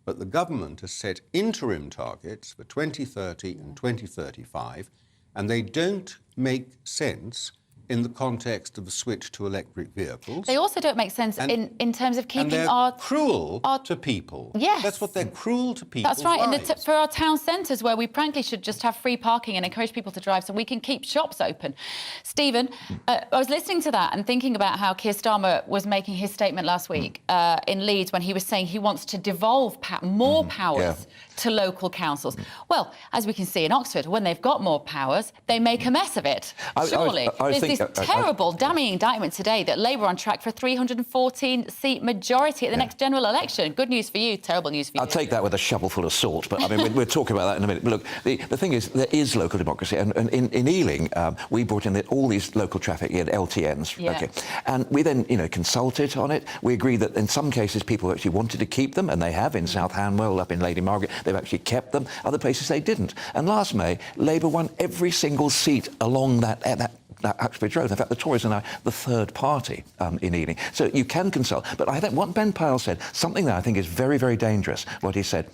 But the government has set interim targets for 2030 and 2035, and they don't make sense in the context of the switch to electric vehicles. They also don't make sense in terms of keeping they're cruel to people. Yes. That's what they're cruel to people. That's right. For our town centres, where we frankly should just have free parking and encourage people to drive so we can keep shops open. Stephen, I was listening to that and thinking about how Keir Starmer was making his statement last week in Leeds when he was saying he wants to devolve more powers to local councils. Well, as we can see in Oxford, when they've got more powers, they make a mess of it. Surely, there's this this terrible, damning indictment today that Labour are on track for a 314-seat majority at the next general election. Good news for you, terrible news for you. I'll take that with a shovelful of salt, but I mean, we're talking about that in a minute. But look, the thing is, there is local democracy, and in Ealing, we brought in all these local traffic, you had LTNs, okay, and we then, consulted on it. We agreed that in some cases people actually wanted to keep them, and they have in South Hanwell, up in Lady Margaret, they've actually kept them. Other places they didn't. And last May, Labour won every single seat along that Uxbridge Road. In fact, the Tories are now the third party in Ealing. So you can consult. But I think what Ben Pyle said, something that I think is very, very dangerous, what he said.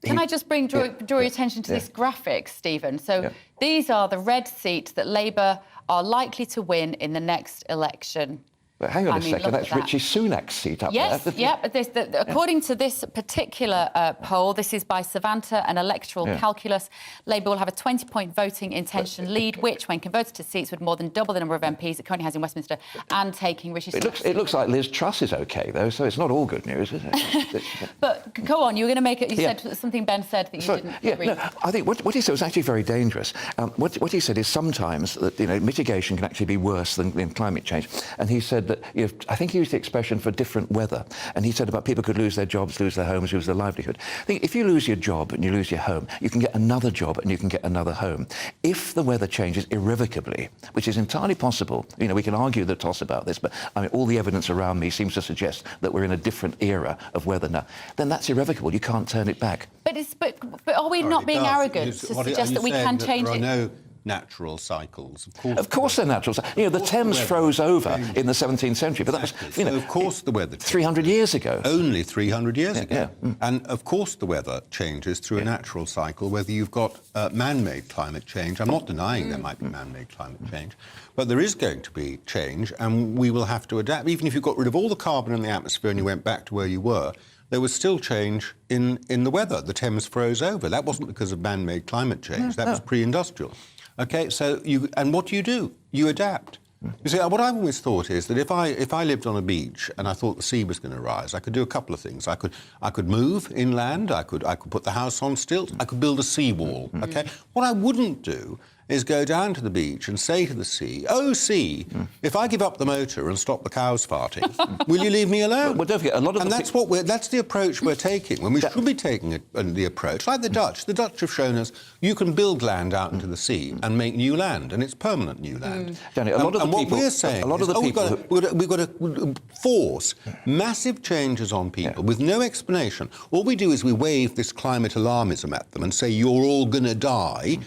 Can I just draw your attention to this graphic, Stephen? So these are the red seats that Labour are likely to win in the next election. But hang on a second, that's Richie Sunak's seat up there. Yes, according to this particular poll, this is by Savanta and Electoral Calculus, Labour will have a 20-point voting intention lead, which, when converted to seats, would more than double the number of MPs it currently has in Westminster, and taking Rishi Sunak. It looks like Liz Truss is OK, though, so it's not all good news, is it? But go on, you were going to make it. You said something Ben said that you didn't agree. No, I think what he said was actually very dangerous. What he said is sometimes that mitigation can actually be worse than climate change, and he said that I think he used the expression for different weather, and he said about people could lose their jobs, lose their homes, lose their livelihood. I think if you lose your job and you lose your home, you can get another job and you can get another home. If the weather changes irrevocably, which is entirely possible, we can argue the toss about this, but I mean all the evidence around me seems to suggest that we're in a different era of weather now. Then that's irrevocable. You can't turn it back. But are we not being arrogant to suggest that we can change it? There are no natural cycles. Of course they're natural. The Thames froze over in the 17th century, but that was, of course the weather 300 years ago. Only 300 years ago. And of course the weather changes through a natural cycle, whether you've got man-made climate change. I'm not denying there might be man-made climate change, but there is going to be change, and we will have to adapt. Even if you got rid of all the carbon in the atmosphere and you went back to where you were, there was still change in the weather. The Thames froze over. That wasn't because of man-made climate change. That was pre-industrial. Okay, so what do? You adapt. You see, what I've always thought is that if I lived on a beach and I thought the sea was going to rise, I could do a couple of things. I could move inland. I could put the house on stilts. I could build a seawall. Okay, what I wouldn't do is go down to the beach and say to the sea, "Oh, sea, if I give up the motor and stop the cows farting, will you leave me alone?" Well, don't forget, a lot of that's the approach we're taking, when we should be taking the approach, like the Dutch. The Dutch have shown us you can build land out into the sea and make new land, and it's permanent new land. Danny, what we're saying is, we've got to force massive changes on people with no explanation. All we do is we wave this climate alarmism at them and say, "You're all going to die."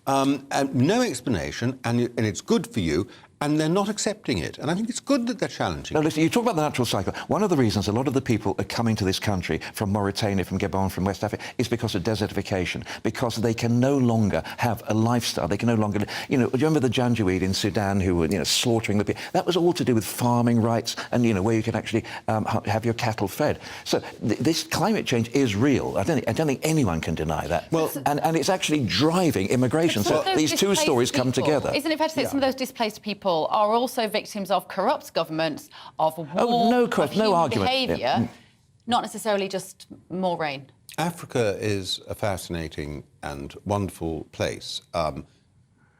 And no explanation, and it's good for you, and they're not accepting it. And I think it's good that they're challenging. No, listen, you talk about the natural cycle. One of the reasons a lot of the people are coming to this country from Mauritania, from Gabon, from West Africa, is because of desertification, because they can no longer have a lifestyle. They can no longer... do you remember the Janjaweed in Sudan who were, slaughtering the people? That was all to do with farming rights and, where you can actually have your cattle fed. So this climate change is real. I don't think anyone can deny that. Well, and it's actually driving immigration. So these two stories come together. Isn't it fair to say some of those displaced people are also victims of corrupt governments, of war, no argument. Behaviour, not necessarily just more rain? Africa is a fascinating and wonderful place.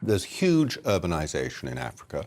There's huge urbanisation in Africa.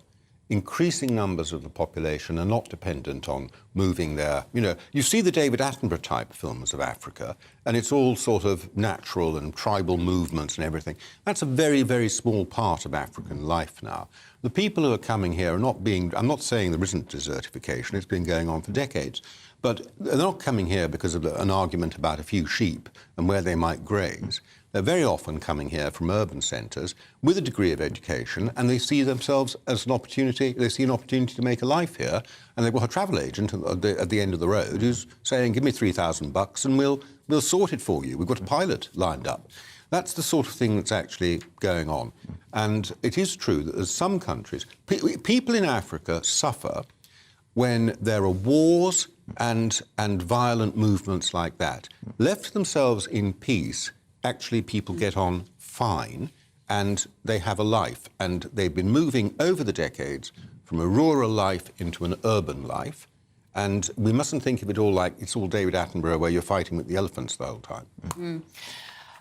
Increasing numbers of the population are not dependent on moving there. You see the David Attenborough type films of Africa, and it's all sort of natural and tribal movements and everything. That's a very, very small part of African life now. The people who are coming here are not being... I'm not saying there isn't desertification, it's been going on for decades, but they're not coming here because of an argument about a few sheep and where they might graze. They're very often coming here from urban centres with a degree of education, and they see themselves as an opportunity. They see an opportunity to make a life here, and they've got a travel agent at the end of the road who's saying, "Give me $3,000 and we'll sort it for you. We've got a pilot lined up." That's the sort of thing that's actually going on. And it is true that there's some countries... people in Africa suffer when there are wars and violent movements like that. Left to themselves in peace, actually people get on fine and they have a life. And they've been moving over the decades from a rural life into an urban life. And we mustn't think of it all like it's all David Attenborough where you're fighting with the elephants the whole time.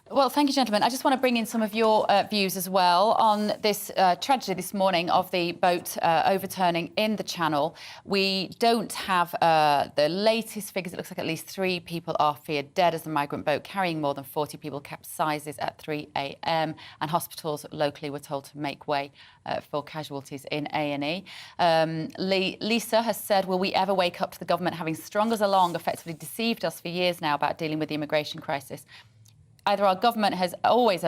Well, thank you, gentlemen. I just want to bring in some of your views as well on this tragedy this morning of the boat overturning in the Channel. We don't have the latest figures. It looks like at least 3 people are feared dead as the migrant boat carrying more than 40 people capsizes at 3 a.m. and hospitals locally were told to make way for casualties in A&E. Lisa has said, will we ever wake up to the government having strung us along, effectively deceived us for years now about dealing with the immigration crisis? Either our government has always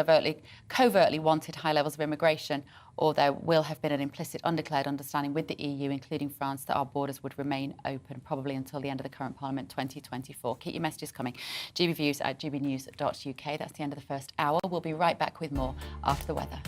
covertly wanted high levels of immigration, or there will have been an implicit undeclared understanding with the EU, including France, that our borders would remain open, probably until the end of the current Parliament 2024. Keep your messages coming. gbviews@gbnews.uk. That's the end of the first hour. We'll be right back with more after the weather.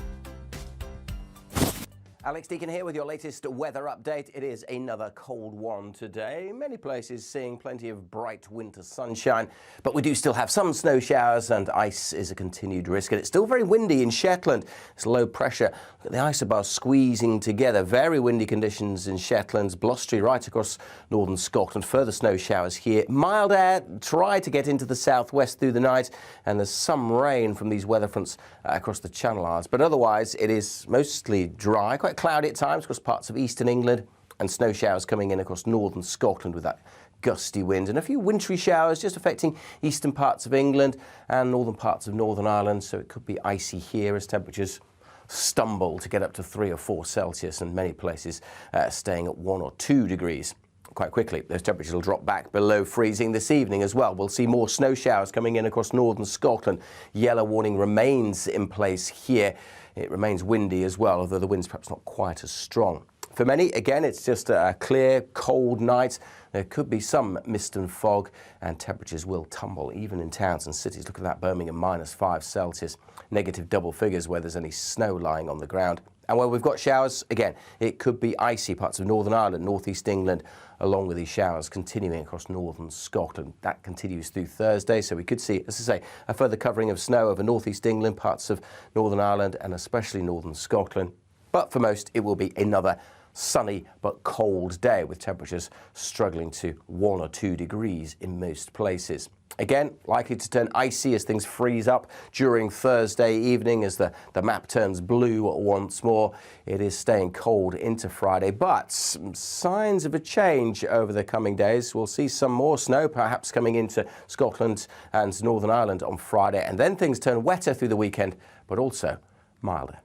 Alex Deakin here with your latest weather update. It is another cold one today. Many places seeing plenty of bright winter sunshine, but we do still have some snow showers and ice is a continued risk. And it's still very windy in Shetland. It's low pressure. Look at the isobars squeezing together. Very windy conditions in Shetland, blustery right across northern Scotland. Further snow showers here. Mild air, try to get into the southwest through the night, and there's some rain from these weather fronts across the Channel Islands. But otherwise, it is mostly dry, quite cloudy at times across parts of eastern England, and snow showers coming in across northern Scotland with that gusty wind, and a few wintry showers just affecting eastern parts of England and northern parts of Northern Ireland, so it could be icy here as temperatures stumble to get up to 3 or 4 Celsius, and many places staying at 1 or 2 degrees. Quite quickly, those temperatures will drop back below freezing this evening as well. We'll see more snow showers coming in across northern Scotland. Yellow warning remains in place here. It remains windy as well, although the wind's perhaps not quite as strong. For many, again, it's just a clear, cold night. There could be some mist and fog, and temperatures will tumble, even in towns and cities. Look at that, Birmingham, -5 Celsius. Negative double figures where there's any snow lying on the ground. And where we've got showers, again, it could be icy parts of Northern Ireland, northeast England, along with these showers continuing across northern Scotland. That continues through Thursday, so we could see, as I say, a further covering of snow over northeast England, parts of Northern Ireland, and especially northern Scotland. But for most, it will be another sunny but cold day, with temperatures struggling to 1 or 2 degrees in most places. Again, likely to turn icy as things freeze up during Thursday evening as the map turns blue once more. It is staying cold into Friday, but some signs of a change over the coming days. We'll see some more snow perhaps coming into Scotland and Northern Ireland on Friday, and then things turn wetter through the weekend, but also milder.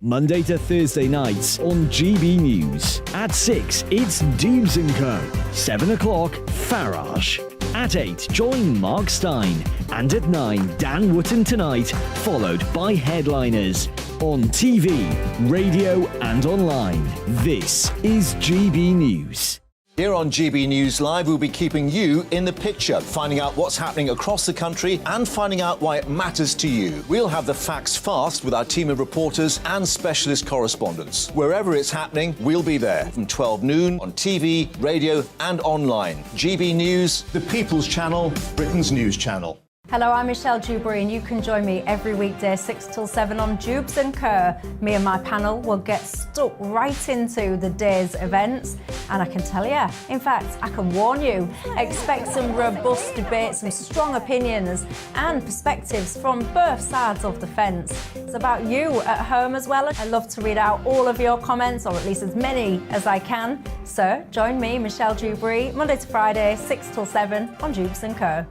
Monday to Thursday nights on GB News. At 6, it's Dubes & Co. 7 o'clock, Farage. At 8, join Mark Stein. And at 9, Dan Wootton Tonight, followed by Headliners. On TV, radio and online. This is GB News. Here on GB News Live, we'll be keeping you in the picture, finding out what's happening across the country and finding out why it matters to you. We'll have the facts fast with our team of reporters and specialist correspondents. Wherever it's happening, we'll be there from 12 noon on TV, radio and online. GB News, the People's Channel, Britain's news channel. Hello, I'm Michelle Dewberry, and you can join me every weekday 6 till 7 on Dubes & Kerr. Me and my panel will get stuck right into the day's events, and I can tell you, in fact, I can warn you, expect some robust debates, some strong opinions and perspectives from both sides of the fence. It's about you at home as well. I love to read out all of your comments, or at least as many as I can. So join me, Michelle Dewberry, Monday to Friday, 6 till 7 on Dubes & Kerr.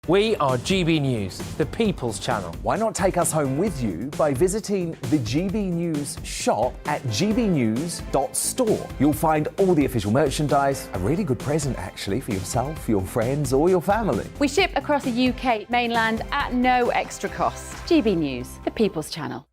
We are GB News, the People's Channel. Why not take us home with you by visiting the GB News shop at gbnews.store. You'll find all the official merchandise, a really good present actually for yourself, your friends or your family. We ship across the UK mainland at no extra cost. GB News, the People's Channel.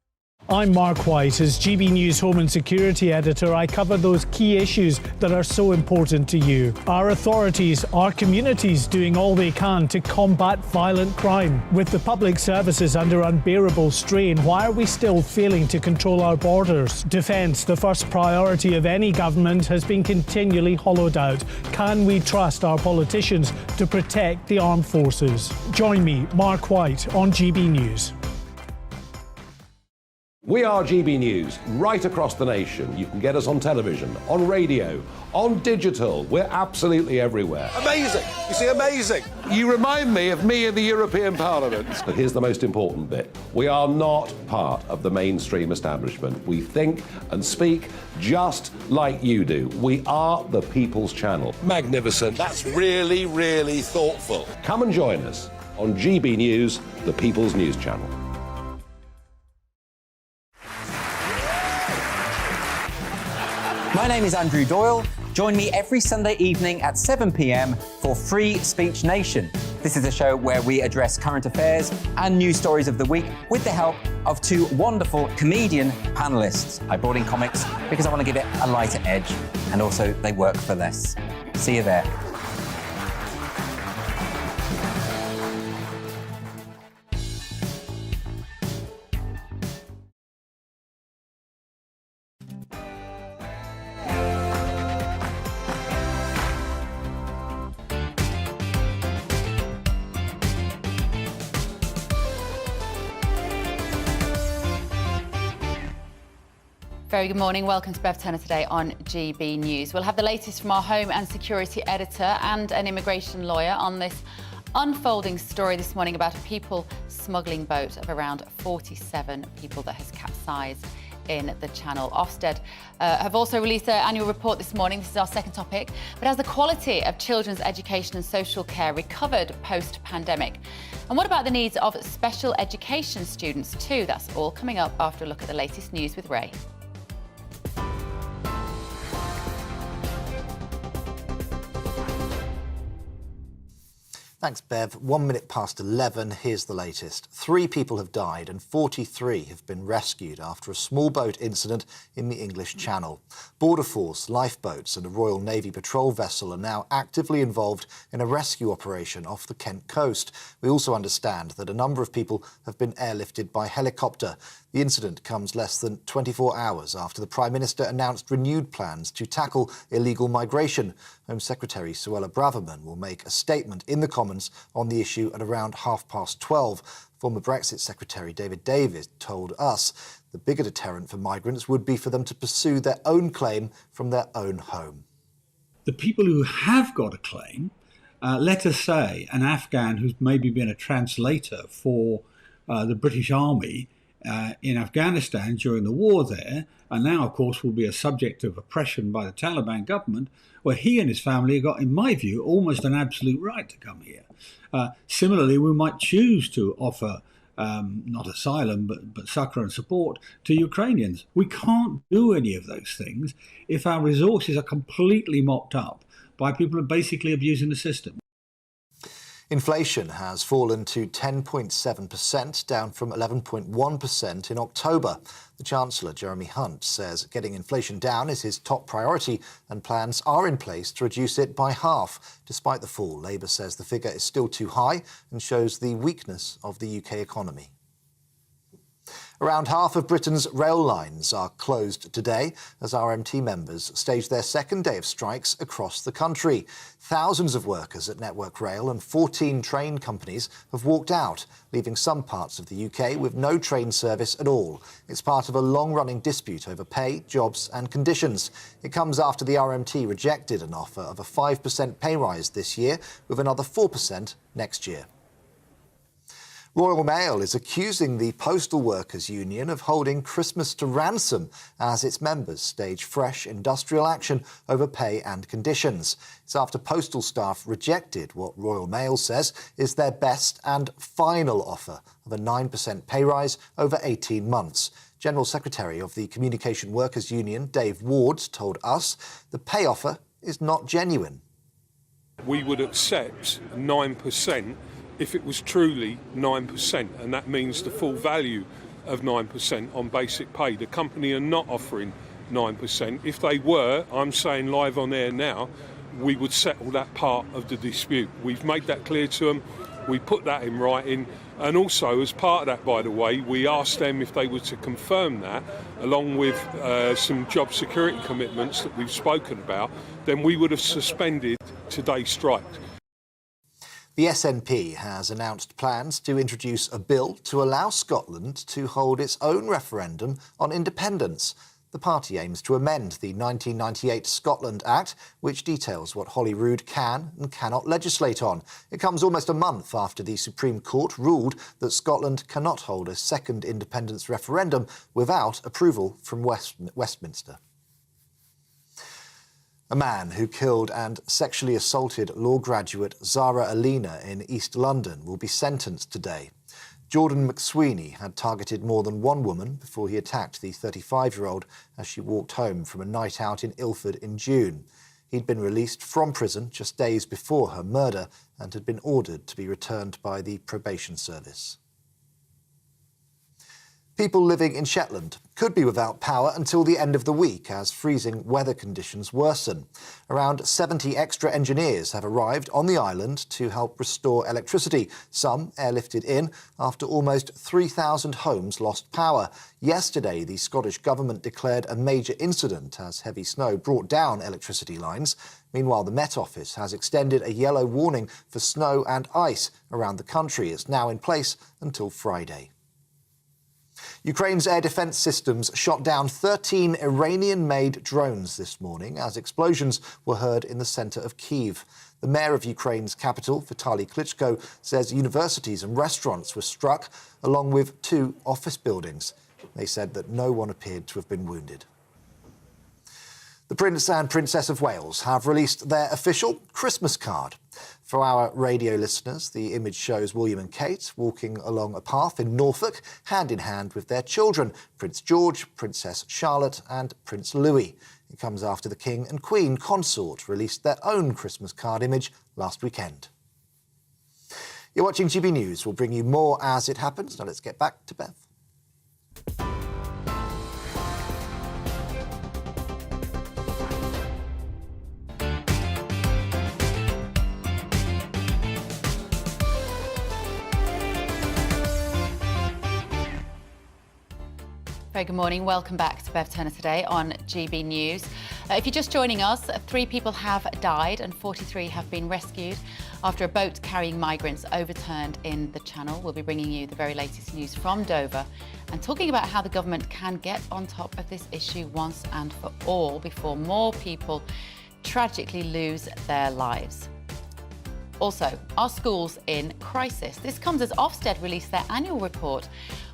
I'm Mark White. As GB News Home and Security Editor, I cover those key issues that are so important to you. Our authorities, our communities doing all they can to combat violent crime. With the public services under unbearable strain, why are we still failing to control our borders? Defence, the first priority of any government, has been continually hollowed out. Can we trust our politicians to protect the armed forces? Join me, Mark White, on GB News. We are GB News, right across the nation. You can get us on television, on radio, on digital. We're absolutely everywhere. Amazing! You see, amazing! You remind me of me in the European Parliament. But here's the most important bit. We are not part of the mainstream establishment. We think and speak just like you do. We are the People's Channel. Magnificent. That's really, really thoughtful. Come and join us on GB News, the People's News Channel. My name is Andrew Doyle. Join me every Sunday evening at 7 p.m. for Free Speech Nation. This is a show where we address current affairs and news stories of the week with the help of two wonderful comedian panellists. I brought in comics because I want to give it a lighter edge, and also they work for less. See you there. Very good morning. Welcome to Bev Turner today on GB News. We'll have the latest from our home and security editor and an immigration lawyer on this unfolding story this morning about a people smuggling boat of around 47 people that has capsized in the Channel. Ofsted have also released their annual report this morning. This is our second topic. But has the quality of children's education and social care recovered post-pandemic? And what about the needs of special education students too? That's all coming up after a look at the latest news with Ray. Thanks, Bev. 1 minute past 11, here's the latest. 3 people have died and 43 have been rescued after a small boat incident in the English Channel. Border Force, lifeboats and a Royal Navy patrol vessel are now actively involved in a rescue operation off the Kent coast. We also understand that a number of people have been airlifted by helicopter. The incident comes less than 24 hours after the Prime Minister announced renewed plans to tackle illegal migration. Home Secretary Suella Braverman will make a statement in the Commons on the issue at around 12:30. Former Brexit Secretary David Davis told us the bigger deterrent for migrants would be for them to pursue their own claim from their own home. The people who have got a claim, let us say an Afghan who's maybe been a translator for the British Army in Afghanistan during the war there, and now, of course, will be a subject of oppression by the Taliban government, where he and his family have got, in my view, almost an absolute right to come here. Similarly, we might choose to offer not asylum, but succour and support to Ukrainians. We can't do any of those things if our resources are completely mopped up by people who are basically abusing the system. Inflation has fallen to 10.7%, down from 11.1% in October. The Chancellor, Jeremy Hunt, says getting inflation down is his top priority and plans are in place to reduce it by half. Despite the fall, Labour says the figure is still too high and shows the weakness of the UK economy. Around half of Britain's rail lines are closed today as RMT members stage their second day of strikes across the country. Thousands of workers at Network Rail and 14 train companies have walked out, leaving some parts of the UK with no train service at all. It's part of a long-running dispute over pay, jobs and conditions. It comes after the RMT rejected an offer of a 5% pay rise this year, with another 4% next year. Royal Mail is accusing the Postal Workers Union of holding Christmas to ransom as its members stage fresh industrial action over pay and conditions. It's after postal staff rejected what Royal Mail says is their best and final offer of a 9% pay rise over 18 months. General Secretary of the Communication Workers Union, Dave Ward, told us the pay offer is not genuine. We would accept 9% if it was truly 9%, and that means the full value of 9% on basic pay. The company are not offering 9%. If they were, I'm saying live on air now, we would settle that part of the dispute. We've made that clear to them. We put that in writing. And also, as part of that, by the way, we asked them if they were to confirm that, along with some job security commitments that we've spoken about, then we would have suspended today's strike. The SNP has announced plans to introduce a bill to allow Scotland to hold its own referendum on independence. The party aims to amend the 1998 Scotland Act, which details what Holyrood can and cannot legislate on. It comes almost a month after the Supreme Court ruled that Scotland cannot hold a second independence referendum without approval from Westminster. A man who killed and sexually assaulted law graduate Zara Alina in East London will be sentenced today. Jordan McSweeney had targeted more than one woman before he attacked the 35-year-old as she walked home from a night out in Ilford in June. He'd been released from prison just days before her murder and had been ordered to be returned by the probation service. People living in Shetland could be without power until the end of the week as freezing weather conditions worsen. Around 70 extra engineers have arrived on the island to help restore electricity, some airlifted in after almost 3,000 homes lost power. Yesterday, the Scottish Government declared a major incident as heavy snow brought down electricity lines. Meanwhile, the Met Office has extended a yellow warning for snow and ice around the country. It's now in place until Friday. Ukraine's air defence systems shot down 13 Iranian-made drones this morning as explosions were heard in the centre of Kyiv. The mayor of Ukraine's capital, Vitaly Klitschko, says universities and restaurants were struck, along with 2 office buildings. They said that no one appeared to have been wounded. The Prince and Princess of Wales have released their official Christmas card. For our radio listeners, the image shows William and Kate walking along a path in Norfolk, hand in hand with their children, Prince George, Princess Charlotte and Prince Louis. It comes after the King and Queen consort released their own Christmas card image last weekend. You're watching GB News. We'll bring you more as it happens. Now let's get back to Bev. Very good morning. Welcome back to Bev Turner today on GB News. If you're just joining us, 3 people have died and 43 have been rescued after a boat carrying migrants overturned in the Channel. We'll be bringing you the very latest news from Dover and talking about how the government can get on top of this issue once and for all before more people tragically lose their lives. Also, are schools in crisis? This comes as Ofsted released their annual report,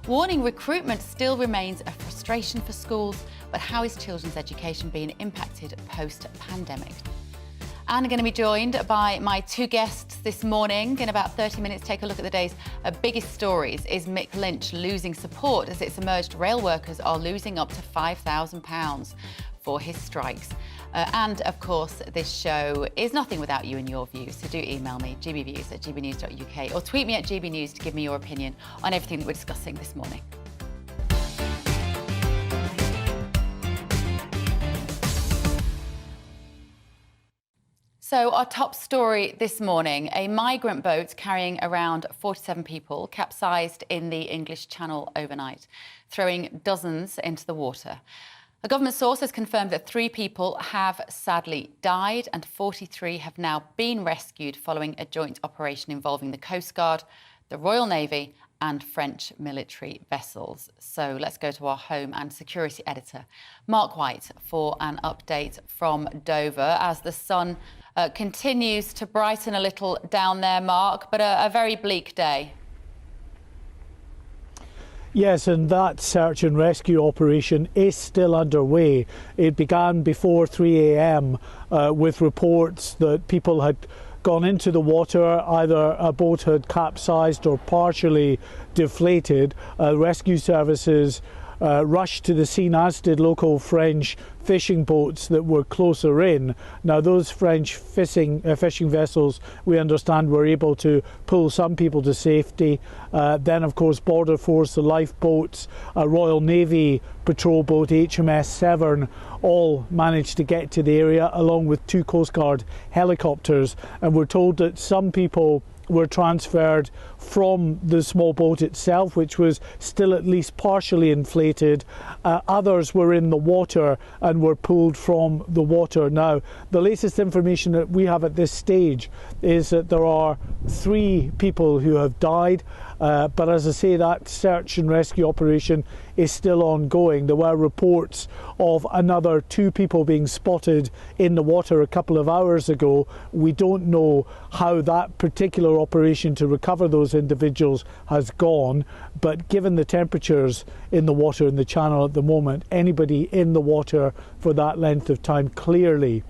warning recruitment still remains a frustration for schools, but how is children's education being impacted post-pandemic? And I'm going to be joined by my 2 guests this morning. In about 30 minutes, take a look at the day's biggest stories. Is Mick Lynch losing support as it's emerged rail workers are losing up to £5,000 for his strikes? And of course, this show is nothing without you and your views. So do email me, gbviews@gbnews.uk, or tweet me at gbnews to give me your opinion on everything that we're discussing this morning. So our top story this morning, a migrant boat carrying around 47 people capsized in the English Channel overnight, throwing dozens into the water. A government source has confirmed that 3 people have sadly died and 43 have now been rescued following a joint operation involving the Coast Guard, the Royal Navy and French military vessels. So let's go to our home and security editor, Mark White, for an update from Dover as the sun continues to brighten a little down there, Mark, but a very bleak day. Yes, and that search and rescue operation is still underway. It began before 3 a.m. With reports that people had gone into the water, either a boat had capsized or partially deflated. Rescue services rushed to the scene, as did local French fishing boats that were closer in. Now, those French fishing vessels, we understand, were able to pull some people to safety. Then, of course, Border Force, the lifeboats, a Royal Navy patrol boat, HMS Severn, all managed to get to the area, along with 2 Coast Guard helicopters. And we're told that some people were transferred from the small boat itself, which was still at least partially inflated. Others were in the water and were pulled from the water. Now, the latest information that we have at this stage is that there are 3 people who have died, but as I say, that search and rescue operation is still ongoing. There were reports of another 2 people being spotted in the water a couple of hours ago. We don't know how that particular operation to recover those individuals has gone, but given the temperatures in the water in the channel at the moment, anybody in the water for that length of time, clearly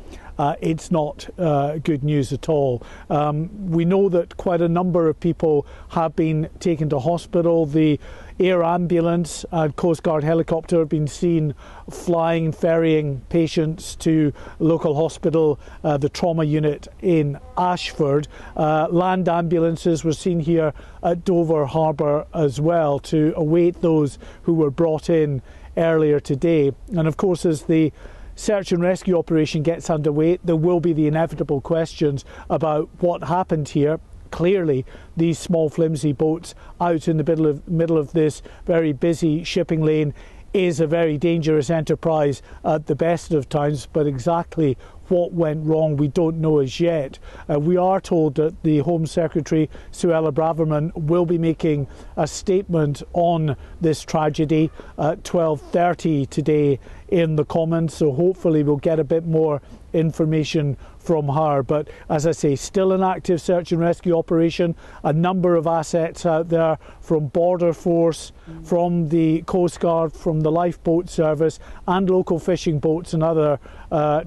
it's not good news at all. We know that quite a number of people have been taken to hospital. The air ambulance and Coast Guard helicopter have been seen flying, ferrying patients to local hospital, the trauma unit in Ashford. Land ambulances were seen here at Dover Harbour as well to await those who were brought in earlier today. And of course, as the search and rescue operation gets underway, there will be the inevitable questions about what happened here. Clearly, these small flimsy boats out in the middle of this very busy shipping lane is a very dangerous enterprise at the best of times, but exactly what went wrong we don't know as yet. We are told that the Home Secretary, Suella Braverman, will be making a statement on this tragedy at 12:30 today in the Commons, so hopefully we'll get a bit more information from her. But as I say, still an active search and rescue operation, a number of assets out there from Border Force, from the Coast Guard, from the Lifeboat Service and local fishing boats and other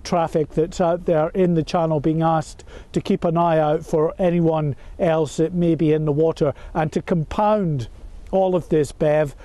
traffic that's out there in the channel being asked to keep an eye out for anyone else that may be in the water. And to compound all of this, Bev,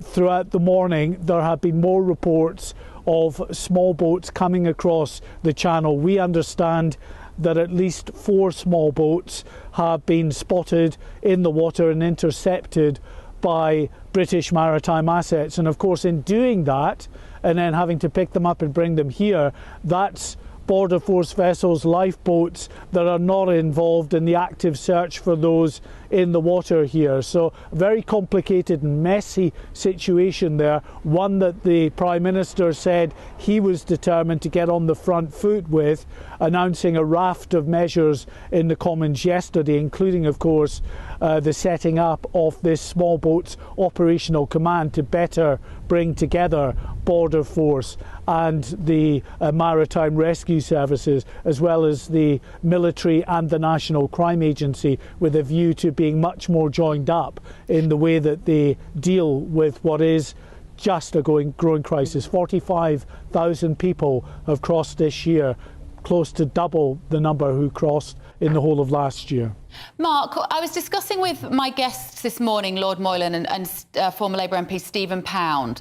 throughout the morning there have been more reports of small boats coming across the channel. We understand that at least 4 small boats have been spotted in the water and intercepted by British maritime assets. And of course, in doing that and then having to pick them up and bring them here, that's Border Force vessels, lifeboats that are not involved in the active search for those in the water here. So a very complicated and messy situation there, one that the Prime Minister said he was determined to get on the front foot with, announcing a raft of measures in the Commons yesterday, including of course the setting up of this small boats operational command to better bring together Border Force and the maritime rescue services, as well as the military and the National Crime Agency, with a view to being much more joined up in the way that they deal with what is just a growing crisis. 45,000 people have crossed this year, close to double the number who crossed in the whole of last year. Mark, I was discussing with my guests this morning, Lord Moylan and former Labour MP Stephen Pound.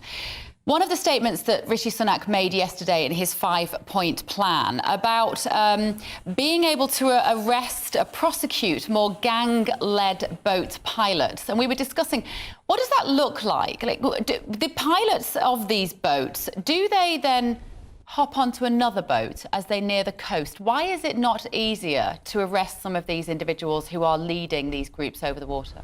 One of the statements that Rishi Sunak made yesterday in his 5-point plan about being able to arrest, prosecute more gang-led boat pilots. And we were discussing, what does that look like? The pilots of these boats, do they then hop onto another boat as they near the coast? Why is it not easier to arrest some of these individuals who are leading these groups over the water?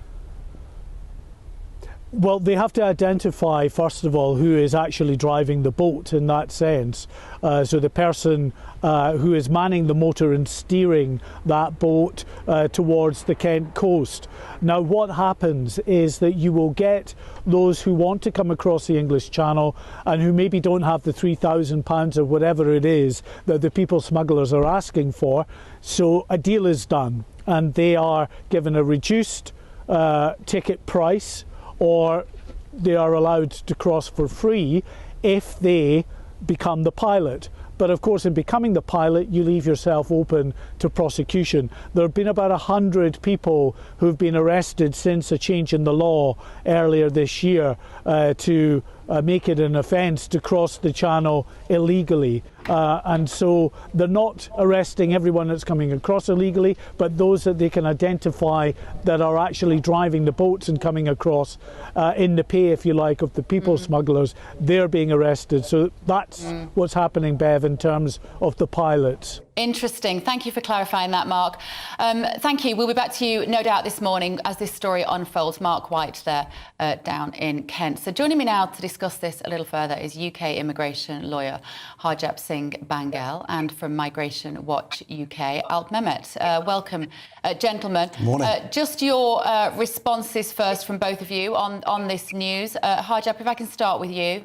Well, they have to identify, first of all, who is actually driving the boat in that sense. So the person who is manning the motor and steering that boat towards the Kent coast. Now, what happens is that you will get those who want to come across the English Channel and who maybe don't have the £3,000 or whatever it is that the people smugglers are asking for. So a deal is done and they are given a reduced ticket price, or they are allowed to cross for free if they become the pilot. But of course, in becoming the pilot, you leave yourself open to prosecution. There have been about 100 people who've been arrested since a change in the law earlier this year to make it an offence to cross the channel illegally. And so they're not arresting everyone that's coming across illegally, but those that they can identify that are actually driving the boats and coming across in the pay, if you like, of the people smugglers, they're being arrested. So that's what's happening, Bev, in terms of the pilots. Interesting. Thank you for clarifying that, Mark. Thank you. We'll be back to you, no doubt, this morning as this story unfolds. Mark White there down in Kent. So joining me now to discuss this a little further is UK immigration lawyer Harjap Singh Bangal, and from Migration Watch UK, Alp Mehmet. Welcome, gentlemen. Morning. Just your responses first from both of you on this news. Harjap, if I can start with you.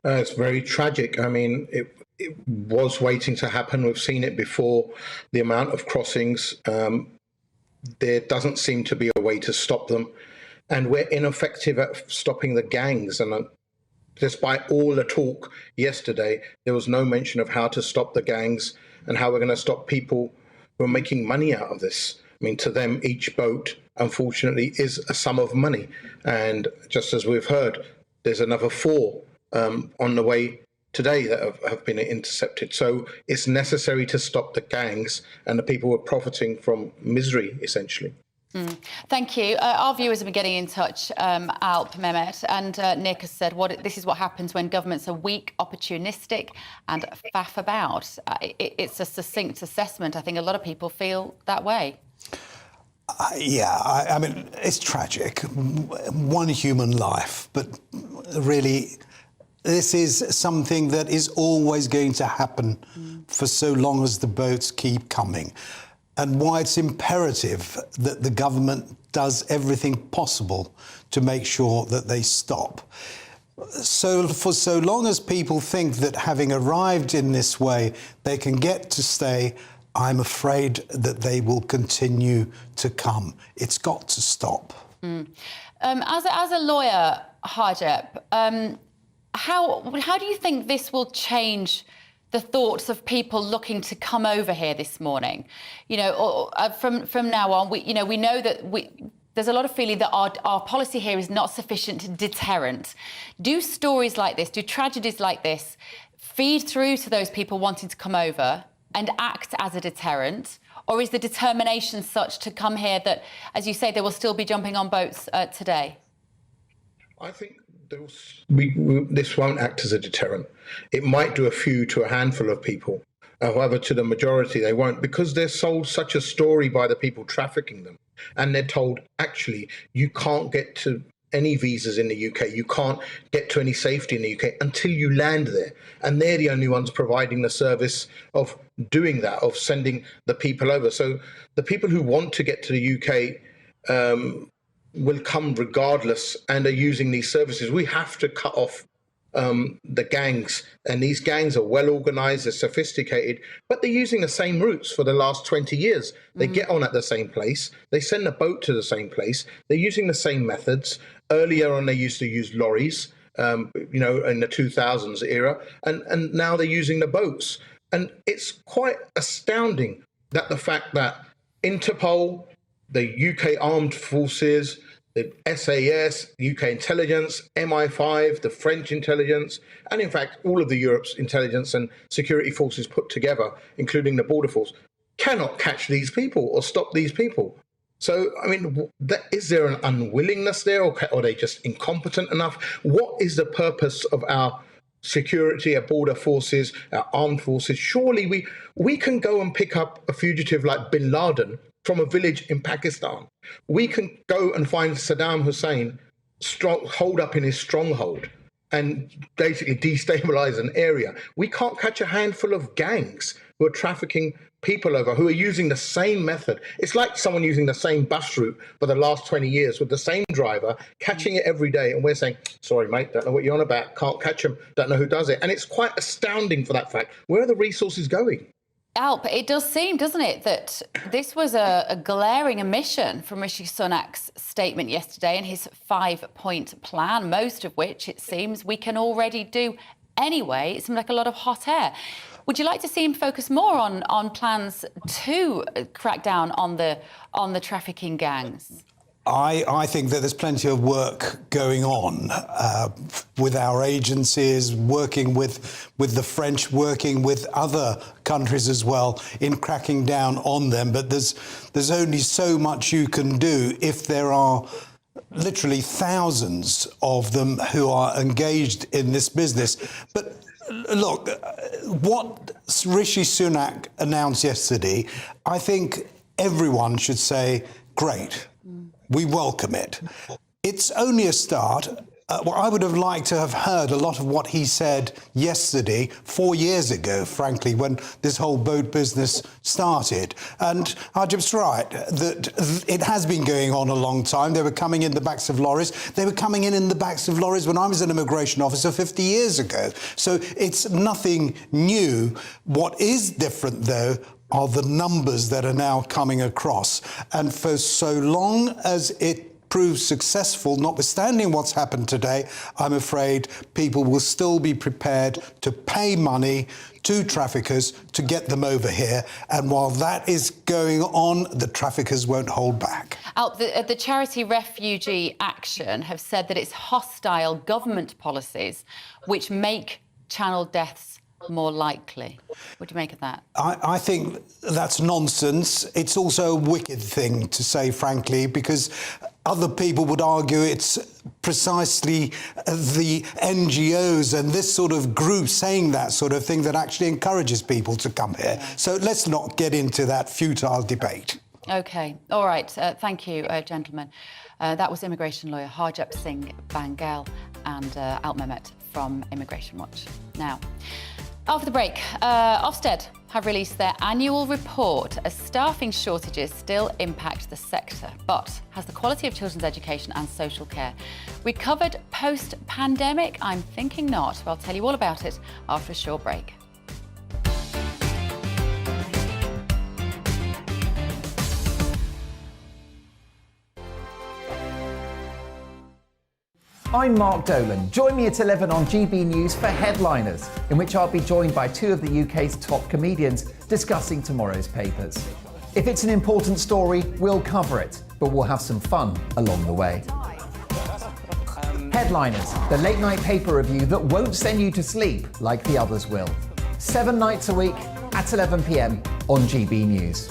It's very tragic. I mean, it was waiting to happen. We've seen it before. The amount of crossings, there doesn't seem to be a way to stop them. And we're ineffective at stopping the gangs. And despite all the talk yesterday, there was no mention of how to stop the gangs and how we're going to stop people who are making money out of this. I mean, to them, each boat, unfortunately, is a sum of money. And just as we've heard, there's another 4 on the way today that have been intercepted. So it's necessary to stop the gangs and the people who are profiting from misery, essentially. Thank you. Our viewers have been getting in touch, Alp, Mehmet, and Nick has said this is what happens when governments are weak, opportunistic and faff about. It's a succinct assessment. I think a lot of people feel that way. I mean, it's tragic. One human life, but really, this is something that is always going to happen for so long as the boats keep coming. And why it's imperative that the government does everything possible to make sure that they stop. So for so long as people think that having arrived in this way, they can get to stay, I'm afraid that they will continue to come. It's got to stop. As a lawyer, Harjap, how do you think this will change the thoughts of people looking to come over here this morning? You know, from now on, we know that there's a lot of feeling that our policy here is not sufficient deterrent. Do stories like this, do tragedies like this, feed through to those people wanting to come over and act as a deterrent? Or is the determination such to come here that, as you say, they will still be jumping on boats today? I think this won't act as a deterrent. It might do a few to a handful of people. However, to the majority, they won't, because they're sold such a story by the people trafficking them. And they're told, actually, you can't get to any visas in the UK. You can't get to any safety in the UK until you land there. And they're the only ones providing the service of doing that, of sending the people over. So the people who want to get to the UK will come regardless and are using these services. We have to cut off the gangs, and these gangs are well organized, they're sophisticated, but they're using the same routes for the last 20 years. They get on at the same place, they send a boat to the same place, they're using the same methods. Earlier on, they used to use lorries, in the 2000s era, and now they're using the boats. And it's quite astounding that the fact that Interpol, the UK Armed Forces, the SAS, UK intelligence, MI5, the French intelligence, and in fact, all of the Europe's intelligence and security forces put together, including the border force, cannot catch these people or stop these people. So, I mean, is there an unwillingness there, or are they just incompetent enough? What is the purpose of our security, our border forces, our armed forces? Surely we can go and pick up a fugitive like Bin Laden from a village in Pakistan. We can go and find Saddam Hussein holed up in his stronghold and basically destabilize an area. We can't catch a handful of gangs who are trafficking people over, who are using the same method. It's like someone using the same bus route for the last 20 years with the same driver, catching it every day. And we're saying, sorry, mate, don't know what you're on about, can't catch him, don't know who does it. And it's quite astounding for that fact. Where are the resources going? Alp, it does seem, doesn't it, that this was a glaring omission from Rishi Sunak's statement yesterday and his 5-point plan, most of which, it seems, we can already do anyway. It seemed like a lot of hot air. Would you like to see him focus more on plans to crack down on the trafficking gangs? I think that there's plenty of work going on with our agencies, working with the French, working with other countries as well in cracking down on them. But there's only so much you can do if there are literally thousands of them who are engaged in this business. But look, what Rishi Sunak announced yesterday, I think everyone should say, great, we welcome it. It's only a start. Well, I would have liked to have heard a lot of what he said yesterday, 4 years ago, frankly, when this whole boat business started. And Ajib's right, that it has been going on a long time. They were coming in the backs of lorries. They were coming in the backs of lorries when I was an immigration officer 50 years ago. So it's nothing new. What is different, though, are the numbers that are now coming across. And for so long as it proves successful, notwithstanding what's happened today, I'm afraid people will still be prepared to pay money to traffickers to get them over here. And while that is going on, the traffickers won't hold back. The charity Refugee Action have said that it's hostile government policies which make channel deaths more likely. What do you make of that? I think that's nonsense. It's also a wicked thing to say, frankly, because other people would argue it's precisely the NGOs and this sort of group saying that sort of thing that actually encourages people to come here. So let's not get into that futile debate. OK. All right. Thank you, gentlemen. That was immigration lawyer Harjap Singh Bangal and Alt Mehmet from Immigration Watch. Now, after the break, Ofsted have released their annual report as staffing shortages still impact the sector. But has the quality of children's education and social care recovered post-pandemic? I'm thinking not. I'll tell you all about it after a short break. I'm Mark Dolan. Join me at 11 on GB News for Headliners, in which I'll be joined by two of the UK's top comedians discussing tomorrow's papers. If it's an important story, we'll cover it, but we'll have some fun along the way. Headliners, the late-night paper review that won't send you to sleep like the others will. 7 nights a week at 11 p.m. on GB News.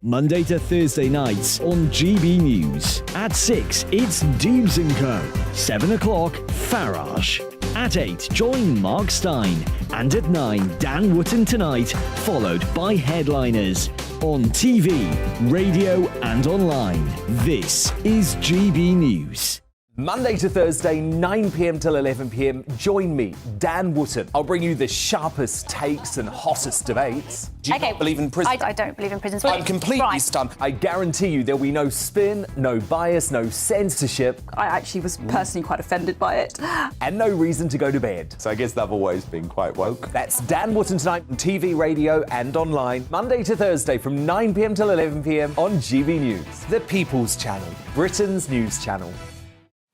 Monday to Thursday nights on GB News. At 6, it's Dubes & Co. 7 o'clock, Farage. At 8, join Mark Stein. And at 9, Dan Wootton Tonight, followed by Headliners. On TV, radio and online. This is GB News. Monday to Thursday, 9 p.m. till 11 p.m. Join me, Dan Wootton. I'll bring you the sharpest takes and hottest debates. Do you not believe in prison? I don't believe in prisons. I'm completely stunned. I guarantee you there'll be no spin, no bias, no censorship. I actually was personally quite offended by it. And no reason to go to bed. So I guess they've always been quite woke. That's Dan Wootton Tonight on TV, radio and online. Monday to Thursday from 9 p.m. till 11 p.m. on GB News. The People's Channel, Britain's news channel.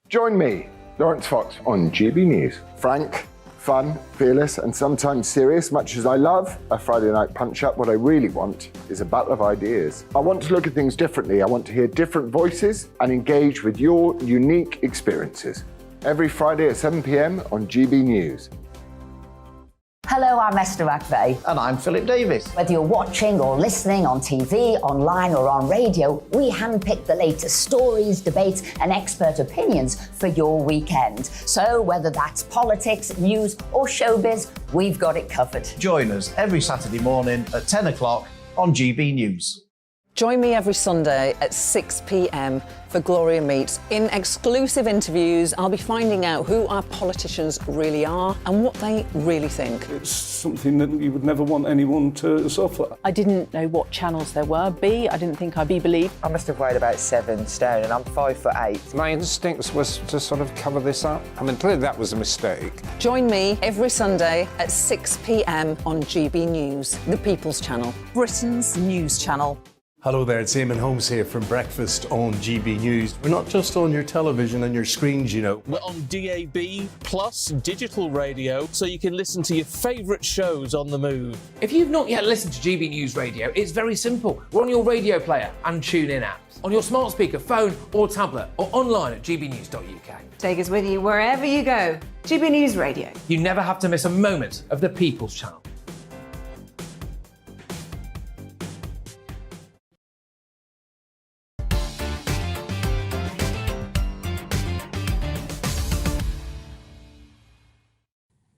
Join me, Lawrence Fox, on GB News. Frank, fun, fearless, and sometimes serious. Much as I love a Friday night punch-up, what I really want is a battle of ideas. I want to look at things differently. I want to hear different voices and engage with your unique experiences. Every Friday at 7 p.m. on GB News. Hello, I'm Esther McVeigh. And I'm Philip Davis. Whether you're watching or listening on TV, online or on radio, we handpick the latest stories, debates and expert opinions for your weekend. So whether that's politics, news or showbiz, we've got it covered. Join us every Saturday morning at 10 o'clock on GB News. Join me every Sunday at 6 p.m. for Gloria Meets. In exclusive interviews, I'll be finding out who our politicians really are and what they really think. It's something that you would never want anyone to suffer. I didn't know what channels there were. I didn't think I'd be believed. I must have weighed about 7 stone and I'm 5'8". My instincts was to sort of cover this up. I mean, clearly that was a mistake. Join me every Sunday at 6 p.m. on GB News, the People's Channel, Britain's news channel. Hello there, it's Eamon Holmes here from Breakfast on GB News. We're not just on your television and your screens, you know. We're on DAB plus digital radio, so you can listen to your favourite shows on the move. If you've not yet listened to GB News Radio, it's very simple. We're on your radio player and TuneIn apps, on your smart speaker, phone or tablet, or online at gbnews.uk. Take us with you wherever you go. GB News Radio. You never have to miss a moment of the People's Channel.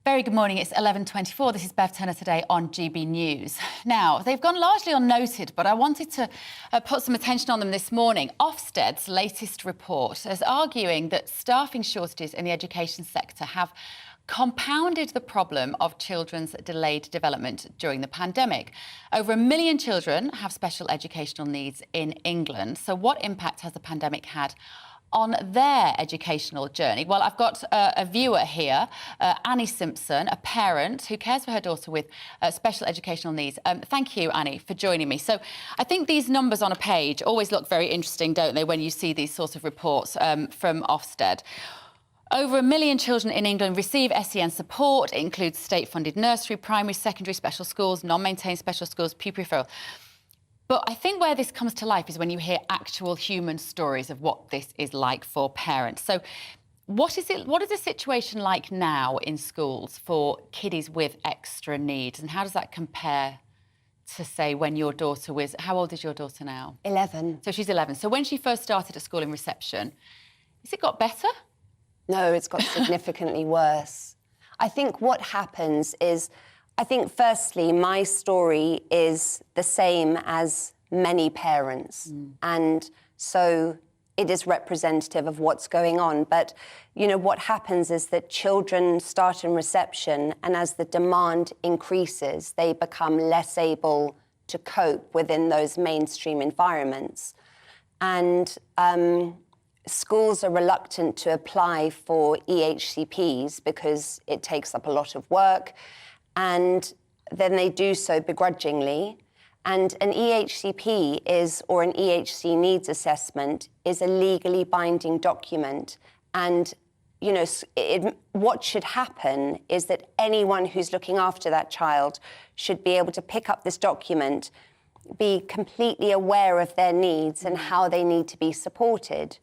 Very good morning, it's 11:24. This is Bev Turner today on GB News. Now, they've gone largely unnoted, but I wanted to put some attention on them this morning. Ofsted's latest report is arguing that staffing shortages in the education sector have compounded the problem of children's delayed development during the pandemic. Over 1 million children have special educational needs in England. So what impact has the pandemic had on their educational journey? Well, I've got a viewer here, Annie Simpson, a parent who cares for her daughter with special educational needs. Thank you, Annie, for joining me. So I think these numbers on a page always look very interesting, don't they, when you see these sorts of reports from Ofsted. Over 1 million children in England receive SEN support. It includes state-funded nursery, primary, secondary special schools, non-maintained special schools, pupil referral. But I think where this comes to life is when you hear actual human stories of what this is like for parents. So what is the situation like now in schools for kiddies with extra needs? And how does that compare to, say, when your daughter was... How old is your daughter now? 11. So she's 11. So when she first started at school in reception, has it got better? No, it's got significantly worse. I think what happens is... I think, firstly, my story is the same as many parents. And so it is representative of what's going on. But, you know, what happens is that children start in reception, and as the demand increases, they become less able to cope within those mainstream environments. And schools are reluctant to apply for EHCPs because it takes up a lot of work. And then they do so begrudgingly. And an EHCP or an EHC needs assessment is a legally binding document. And, you know, what should happen is that anyone who's looking after that child should be able to pick up this document, be completely aware of their needs and how they need to be supported.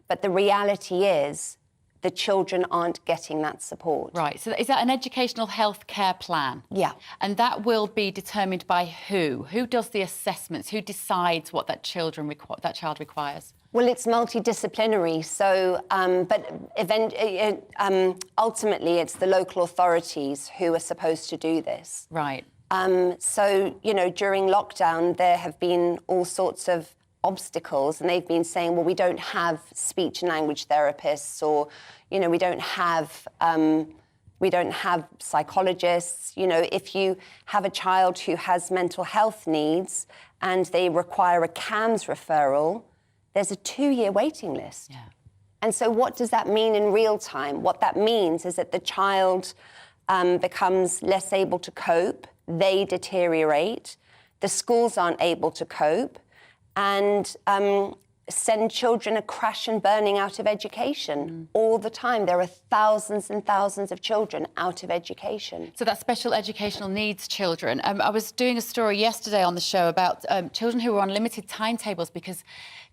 But the reality is, the children aren't getting that support. Right, so is that an educational health care plan? Yeah. And that will be determined by who? Who does the assessments? Who decides what that child requires? Well, it's multidisciplinary, so, ultimately it's the local authorities who are supposed to do this. Right. So, you know, during lockdown, there have been all sorts of obstacles, and they've been saying, well, we don't have speech and language therapists, or, you know, we don't have psychologists. You know, if you have a child who has mental health needs and they require a CAMHS referral, there's a 2-year waiting list. Yeah. And so what does that mean in real time? What that means is that the child becomes less able to cope, they deteriorate, the schools aren't able to cope, and send children a crash and burning out of education all the time. There are thousands and thousands of children out of education. So that's special educational needs children. I was doing a story yesterday on the show about children who were on limited timetables because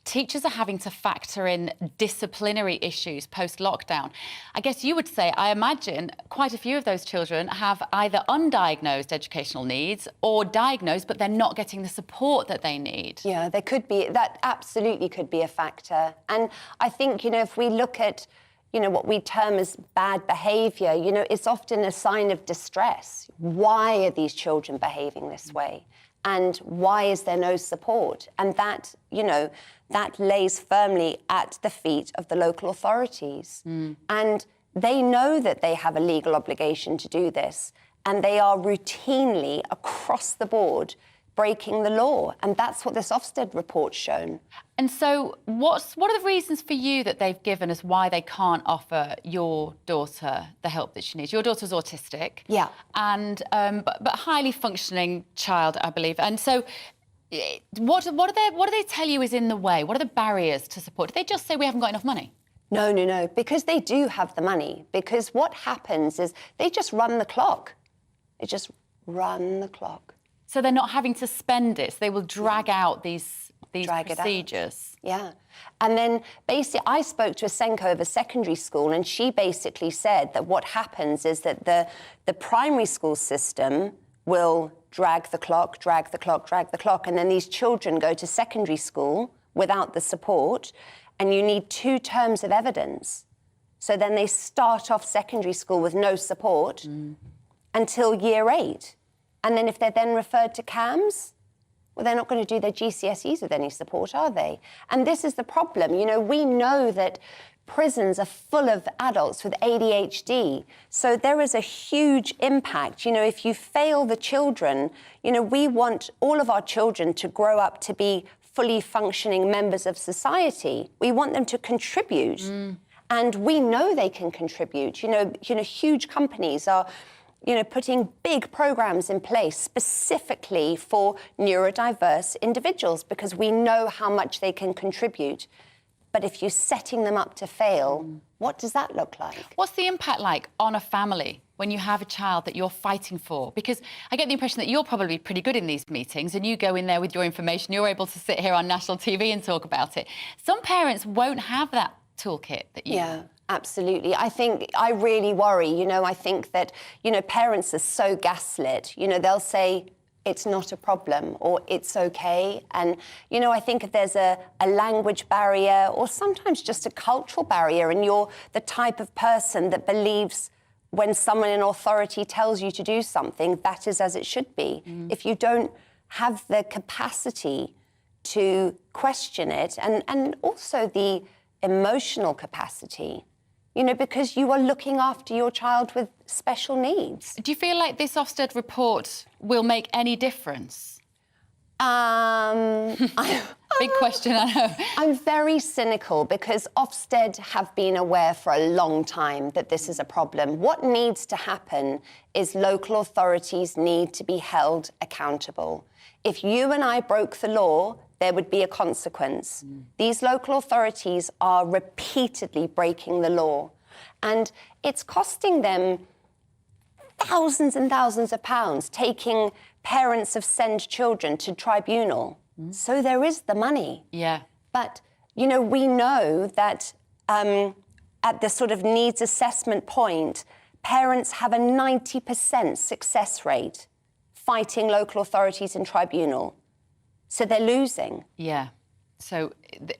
teachers are having to factor in disciplinary issues post-lockdown. I guess you would say, I imagine, quite a few of those children have either undiagnosed educational needs or diagnosed, but they're not getting the support that they need. Yeah, there could be. That absolutely could be a factor. And I think, you know, if we look at, you know, what we term as bad behaviour, you know, it's often a sign of distress. Why are these children behaving this way? And why is there no support? And that, you know, that lays firmly at the feet of the local authorities. And they know that they have a legal obligation to do this, and they are routinely, across the board, breaking the law. And that's what this Ofsted report's shown. And so what are the reasons for you that they've given as why they can't offer your daughter the help that she needs? Your daughter's autistic. Yeah. And but highly functioning child, I believe. And so what do they tell you is in the way? What are the barriers to support? Do they just say we haven't got enough money? No, because they do have the money. Because what happens is they just run the clock. They just run the clock. So they're not having to spend it. So they will drag out these procedures. Yeah. And then basically I spoke to a Senko of a secondary school, and she basically said that what happens is that the primary school system will drag the clock, and then these children go to secondary school without the support, and you need 2 terms of evidence So then they start off secondary school with no support until year 8. And then if they're then referred to CAMS, well, they're not going to do their GCSEs with any support, are they? And this is the problem. You know, we know that prisons are full of adults with ADHD. So there is a huge impact. You know, if you fail the children, you know, we want all of our children to grow up to be fully functioning members of society. We want them to contribute. And we know they can contribute. You know, huge companies are, you know, putting big programs in place specifically for neurodiverse individuals because we know how much they can contribute. But if you're setting them up to fail, what does that look like? What's the impact like on a family when you have a child that you're fighting for? Because I get the impression that you're probably pretty good in these meetings and you go in there with your information, you're able to sit here on national TV and talk about it. Some parents won't have that toolkit that you have. Absolutely. I really worry, you know, I think that, you know, parents are so gaslit. You know, they'll say, it's not a problem or it's okay. And, you know, I think if there's a language barrier or sometimes just a cultural barrier and you're the type of person that believes when someone in authority tells you to do something, that is as it should be. If you don't have the capacity to question it and also the emotional capacity, you know, because you are looking after your child with special needs. Do you feel like this Ofsted report will make any difference? Big question, I know. I'm very cynical because Ofsted have been aware for a long time that this is a problem. What needs to happen is local authorities need to be held accountable. If you and I broke the law, there would be a consequence. These local authorities are repeatedly breaking the law, and it's costing them thousands and thousands of pounds taking parents of SEND children to tribunal. So there is the money. Yeah. But, you know, we know that at the sort of needs assessment point, parents have a 90% success rate fighting local authorities in tribunal. So they're losing. Yeah. So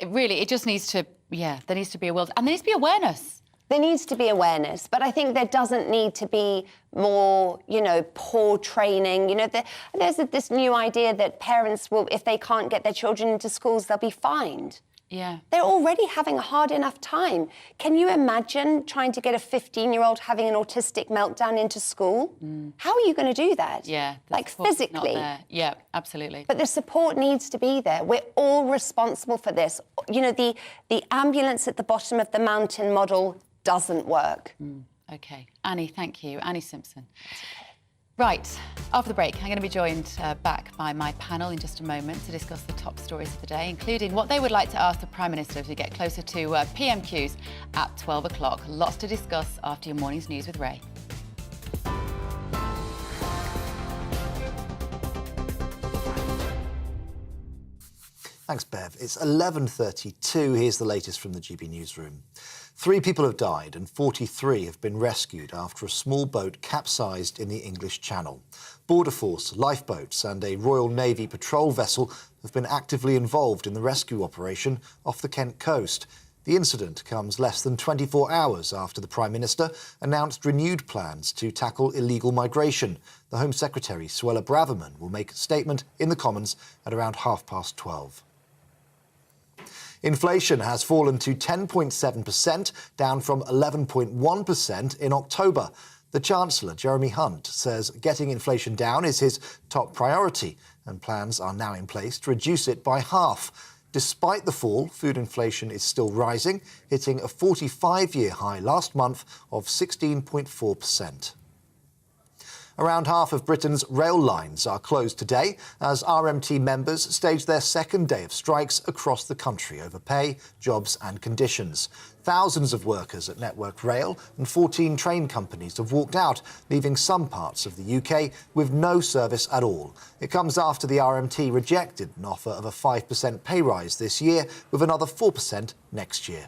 really, it just needs to, there needs to be a will, and there needs to be awareness. There needs to be awareness, but I think there doesn't need to be more, you know, poor training. You know, there's this new idea that parents will, if they can't get their children into schools, they'll be fined. Yeah. They're already having a hard enough time. Can you imagine trying to get a 15-year-old having an autistic meltdown into school? How are you going to do that? Yeah. Like physically. Not there. Yeah, absolutely. But the support needs to be there. We're all responsible for this. You know, the ambulance at the bottom of the mountain model doesn't work. OK. Annie, thank you. Annie Simpson. Right, after the break, I'm going to be joined back by my panel in just a moment to discuss the top stories of the day, including what they would like to ask the Prime Minister as we get closer to PMQs at 12 o'clock. Lots to discuss after your morning's news with Ray. Thanks, Bev. It's 11:32. Here's the latest from the GB newsroom. 3 people have died and 43 have been rescued after a small boat capsized in the English Channel. Border Force, lifeboats and a Royal Navy patrol vessel have been actively involved in the rescue operation off the Kent coast. The incident comes less than 24 hours after the Prime Minister announced renewed plans to tackle illegal migration. The Home Secretary, Suella Braverman, will make a statement in the Commons at around 12:30. Inflation has fallen to 10.7%, down from 11.1% in October. The Chancellor, Jeremy Hunt, says getting inflation down is his top priority, and plans are now in place to reduce it by half. Despite the fall, food inflation is still rising, hitting a 45-year high last month of 16.4%. Around half of Britain's rail lines are closed today as RMT members stage their second day of strikes across the country over pay, jobs and conditions. Thousands of workers at Network Rail and 14 train companies have walked out, leaving some parts of the UK with no service at all. It comes after the RMT rejected an offer of a 5% pay rise this year, with another 4% next year.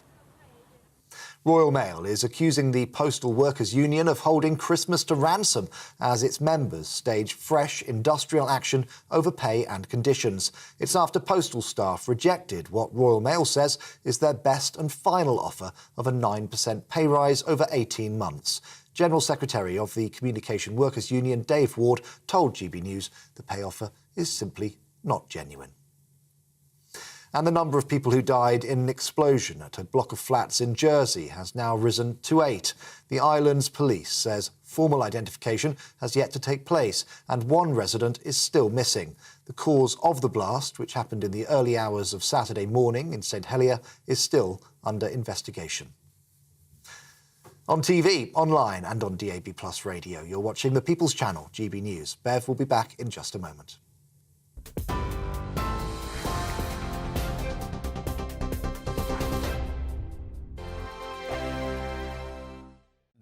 Royal Mail is accusing the Postal Workers Union of holding Christmas to ransom as its members stage fresh industrial action over pay and conditions. It's after postal staff rejected what Royal Mail says is their best and final offer of a 9% pay rise over 18 months. General Secretary of the Communication Workers Union, Dave Ward, told GB News the pay offer is simply not genuine. And the number of people who died in an explosion at a block of flats in Jersey has now risen to 8. The island's police says formal identification has yet to take place and one resident is still missing. The cause of the blast, which happened in the early hours of Saturday morning in St Helier, is still under investigation. On TV, online and on DAB+ radio, you're watching the People's Channel, GB News. Bev will be back in just a moment.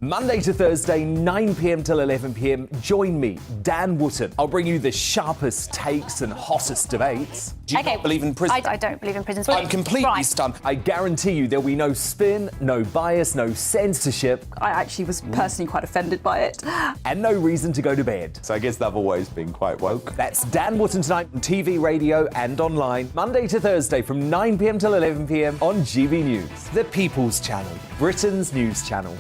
Monday to Thursday, 9 p.m. till 11 p.m. Join me, Dan Wootton. I'll bring you the sharpest takes and hottest debates. Do you not believe in prison? I don't believe in prison. I'm completely stunned. I guarantee you there'll be no spin, no bias, no censorship. I actually was personally quite offended by it. And no reason to go to bed. So I guess they've always been quite woke. That's Dan Wootton tonight on TV, radio and online. Monday to Thursday from 9 p.m. till 11 p.m. on GB News. The People's Channel, Britain's news channel.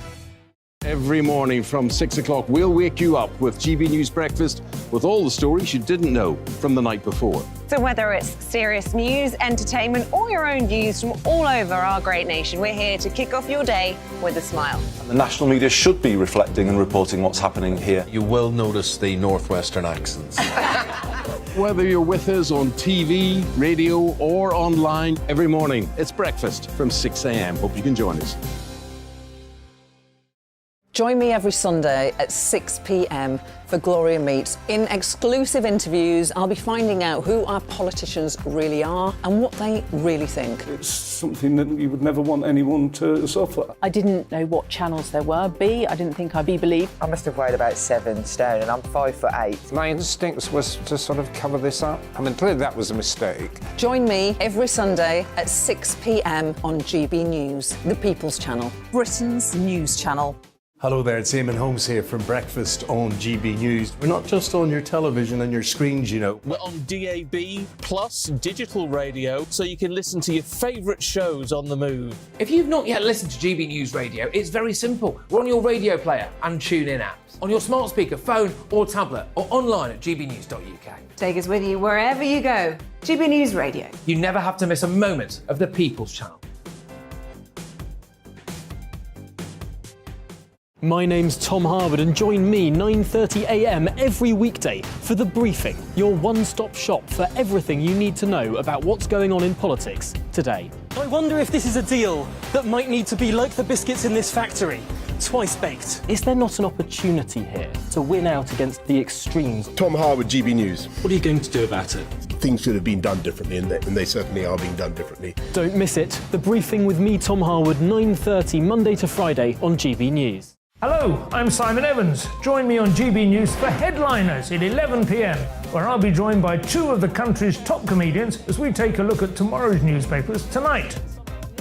Every morning from 6 o'clock, we'll wake you up with GB News Breakfast with all the stories you didn't know from the night before. So whether it's serious news, entertainment, or your own views from all over our great nation, we're here to kick off your day with a smile. The national media should be reflecting and reporting what's happening here. You will notice the northwestern accents. Whether you're with us on TV, radio, or online, every morning, it's breakfast from 6 a.m. Hope you can join us. Join me every Sunday at 6 p.m. for Gloria Meets. In exclusive interviews, I'll be finding out who our politicians really are and what they really think. It's something that you would never want anyone to suffer. I didn't know what channels there were. B, I didn't think I'd be believed. I must have weighed about 7 stone and I'm 5'8". My instincts was to sort of cover this up. I mean, clearly that was a mistake. Join me every Sunday at 6 p.m. on GB News, the People's Channel, Britain's news channel. Hello there, it's Eamon Holmes here from Breakfast on GB News. We're not just on your television and your screens, you know. We're on DAB plus digital radio, so you can listen to your favourite shows on the move. If you've not yet listened to GB News Radio, it's very simple. We're on your radio player and TuneIn apps, on your smart speaker, phone or tablet, or online at gbnews.uk. Take us with you wherever you go. GB News Radio. You never have to miss a moment of the People's Channel. My name's Tom Harwood and join me 9:30 a.m. every weekday for The Briefing, your one-stop shop for everything you need to know about what's going on in politics today. I wonder if this is a deal that might need to be like the biscuits in this factory, twice baked. Is there not an opportunity here to win out against the extremes? Tom Harwood, GB News. What are you going to do about it? Things should have been done differently, and they certainly are being done differently. Don't miss it. The Briefing with me, Tom Harwood, 9:30 Monday to Friday on GB News. Hello, I'm Simon Evans. Join me on GB News for Headliners at 11 p.m, where I'll be joined by two of the country's top comedians as we take a look at tomorrow's newspapers tonight.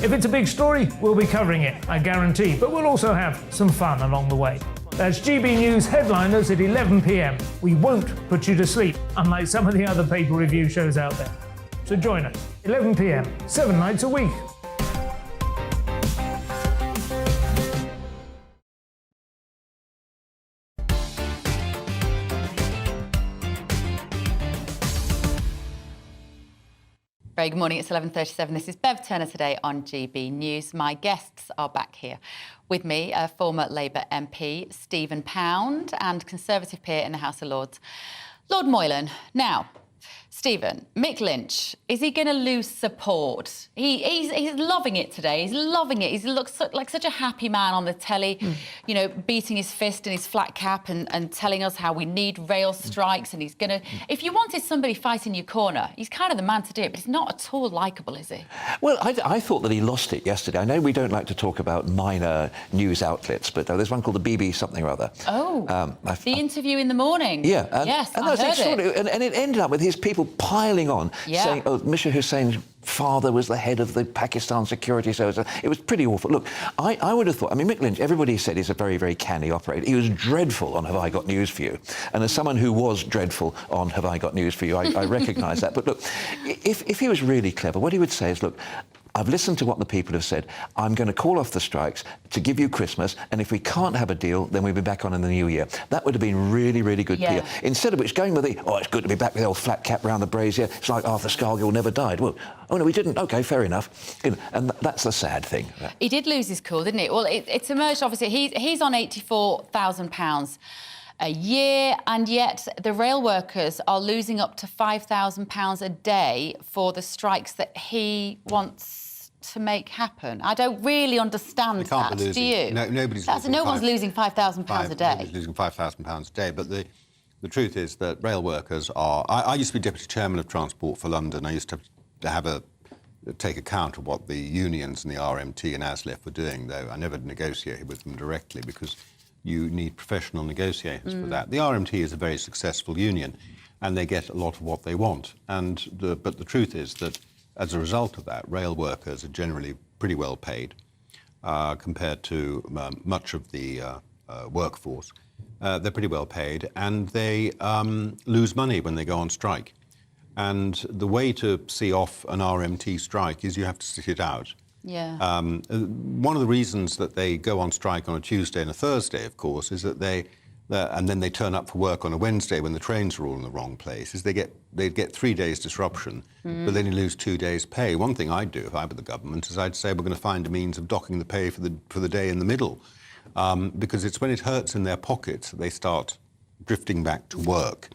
If it's a big story, we'll be covering it, I guarantee, but we'll also have some fun along the way. That's GB News Headliners at 11 p.m. We won't put you to sleep, unlike some of the other pay-per-review shows out there. So join us, 11 p.m, 7 nights a week. Very good morning, it's 11:37. This is Bev Turner today on GB News. My guests are back here with me, former Labour MP Stephen Pound and Conservative peer in the House of Lords, Lord Moylan. Now, Stephen, Mick Lynch, is he going to lose support? He's loving it today. He's loving it. He looks like such a happy man on the telly, you know, beating his fist in his flat cap and telling us how we need rail strikes. And he's going to... If you wanted somebody fighting your corner, he's kind of the man to do it, but he's not at all likeable, is he? Well, I thought that he lost it yesterday. I know we don't like to talk about minor news outlets, but there's one called the BB something or other. Oh, the interview in the morning. Yeah. Yes, and I that's heard extraordinary. And it ended up with his people piling on, Yeah. saying, oh, Mr. Hussein's father was the head of the Pakistan security service. It was pretty awful. Look, I would have thought, I mean, Mick Lynch, everybody said he's a very, very canny operator. He was dreadful on Have I Got News For You? And as someone who was dreadful on Have I Got News For You, I recognise that. But look, if he was really clever, what he would say is, look, I've listened to what the people have said. I'm going to call off the strikes to give you Christmas, and if we can't have a deal, then we'll be back on in the new year. That would have been really, really good PR. Instead of which, going with the, oh, it's good to be back with the old flat cap round the brazier, it's like Arthur Scargill never died. Well, oh, no, we didn't. OK, fair enough. You know, and that's the sad thing. He did lose his cool, didn't he? Well, it's emerged, obviously, he's on £84,000 a year, and yet the rail workers are losing up to £5,000 a day for the strikes that he wants to make happen. I don't really understand that. Do you? No one's losing £5,000 a day. Nobody's losing £5,000 a day, but the truth is that rail workers are... I used to be Deputy Chairman of Transport for London. I used to take account of what the unions and the RMT and ASLEF were doing, though I never negotiated with them directly because you need professional negotiators for that. The RMT is a very successful union and they get a lot of what they want. But the truth is that as a result of that, rail workers are generally pretty well paid compared to much of the workforce. They're pretty well paid, and they lose money when they go on strike. And the way to see off an RMT strike is you have to sit it out. Yeah. One of the reasons that they go on strike on a Tuesday and a Thursday, of course, is that and then they turn up for work on a Wednesday when the trains are all in the wrong place, is they'd get 3 days disruption, but then you lose 2 days' pay. One thing I'd do if I were the government is I'd say we're going to find a means of docking the pay for the day in the middle, because it's when it hurts in their pockets that they start drifting back to work.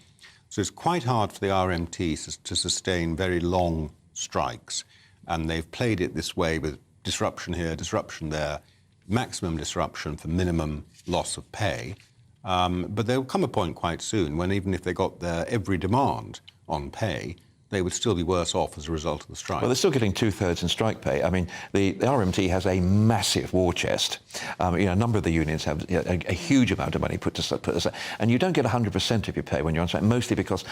So it's quite hard for the RMT to sustain very long strikes, and they've played it this way with disruption here, disruption there, maximum disruption for minimum loss of pay. But there will come a point quite soon when even if they got their every demand on pay, they would still be worse off as a result of the strike. Well, they're still getting 2/3 in strike pay. I mean, the RMT has a massive war chest. A number of the unions have a huge amount of money put aside, and you don't get 100% of your pay when you're on strike, mostly because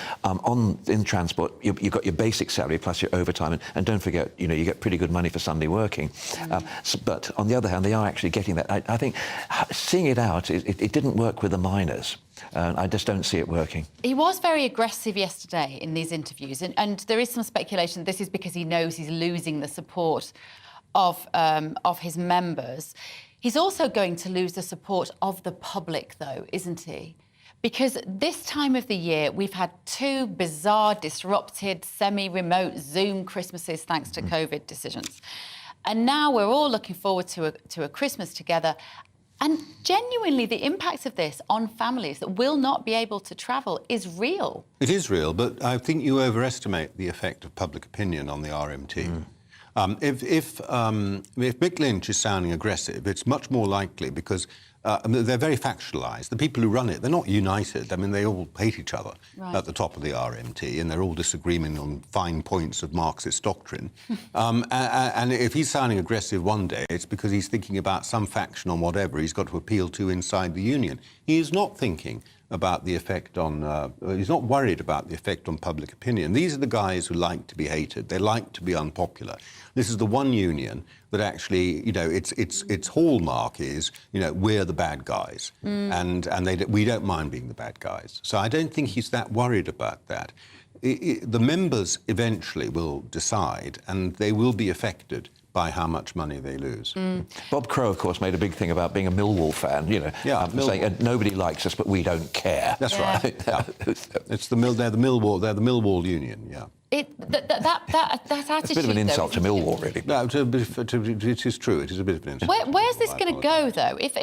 in transport, you've got your basic salary plus your overtime, and don't forget, you get pretty good money for Sunday working. But on the other hand, they are actually getting that. I think seeing it out, it didn't work with the miners. I just don't see it working. He was very aggressive yesterday in these interviews, and there is some speculation this is because he knows he's losing the support of his members. He's also going to lose the support of the public, though, isn't he? Because this time of the year, we've had 2 bizarre, disrupted, semi-remote Zoom Christmases thanks to COVID decisions. And now we're all looking forward to a Christmas together. And genuinely, the impact of this on families that will not be able to travel is real. It is real, but I think you overestimate the effect of public opinion on the RMT. If Mick Lynch is sounding aggressive, it's much more likely because they're very factionalised. The people who run it, they're not united. I mean, they all hate each other at the top of the RMT, and they're all disagreeing on fine points of Marxist doctrine. And if he's sounding aggressive one day, it's because he's thinking about some faction on whatever he's got to appeal to inside the union. He is not thinking about the effect on... he's not worried about the effect on public opinion. These are the guys who like to be hated. They like to be unpopular. This is the one union that actually, its hallmark is, we're the bad guys. And we don't mind being the bad guys. So I don't think he's that worried about that. The members eventually will decide, and they will be affected by how much money they lose. Bob Crow, of course, made a big thing about being a Millwall fan, saying nobody likes us, but we don't care. That's right. It's they're the Millwall union, yeah. That attitude, it's a bit of an insult to Millwall, really. No, it is true. It is a bit of an insult. Where's this going to go, though? If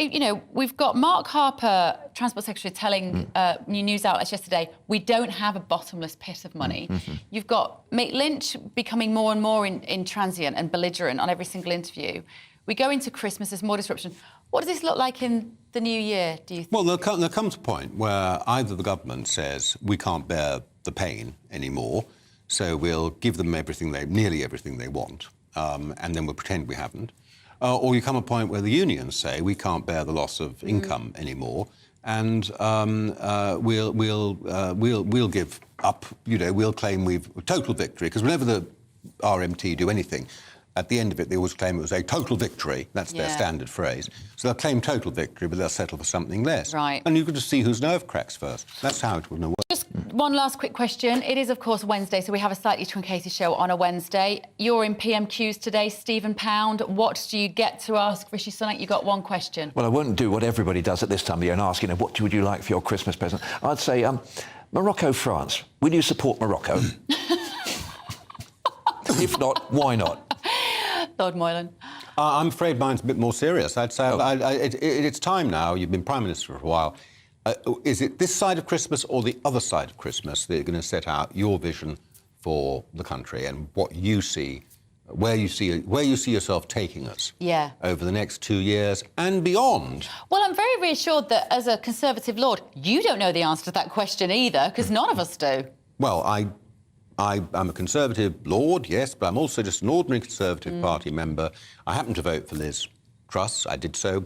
we've got Mark Harper, Transport Secretary, telling new news outlets yesterday, we don't have a bottomless pit of money. You've got Mick Lynch becoming more and more intransigent and belligerent on every single interview. We go into Christmas, there's more disruption. What does this look like in the new year, do you think? Well, there comes a point where either the government says we can't bear the pain anymore, so we'll give them nearly everything they want, and then we'll pretend we haven't. Or you come a point where the unions say we can't bear the loss of income anymore, and we'll give up. We'll claim we've total victory, because whenever the RMT do anything, at the end of it, they always claim it was a total victory. That's their standard phrase. So they'll claim total victory, but they'll settle for something less. Right. And you've got to see whose nerve cracks first. That's how it will work. Just one last quick question. It is, of course, Wednesday, so we have a slightly truncated show on a Wednesday. You're in PMQs today, Stephen Pound. What do you get to ask Rishi Sunak? You got one question. Well, I won't do what everybody does at this time of year and ask, what would you like for your Christmas present? I'd say, Morocco, France. Will you support Morocco? If not, why not? Lord Moylan. I'm afraid mine's a bit more serious. I'd say it's time now. You've been Prime Minister for a while. Is it this side of Christmas or the other side of Christmas that you're going to set out your vision for the country and what you see, where you see yourself taking us over the next 2 years and beyond? Well, I'm very reassured that as a Conservative Lord, you don't know the answer to that question either, because none of us do. Well, I'm a Conservative Lord, yes, but I'm also just an ordinary Conservative Party member. I happen to vote for Liz Truss. I did so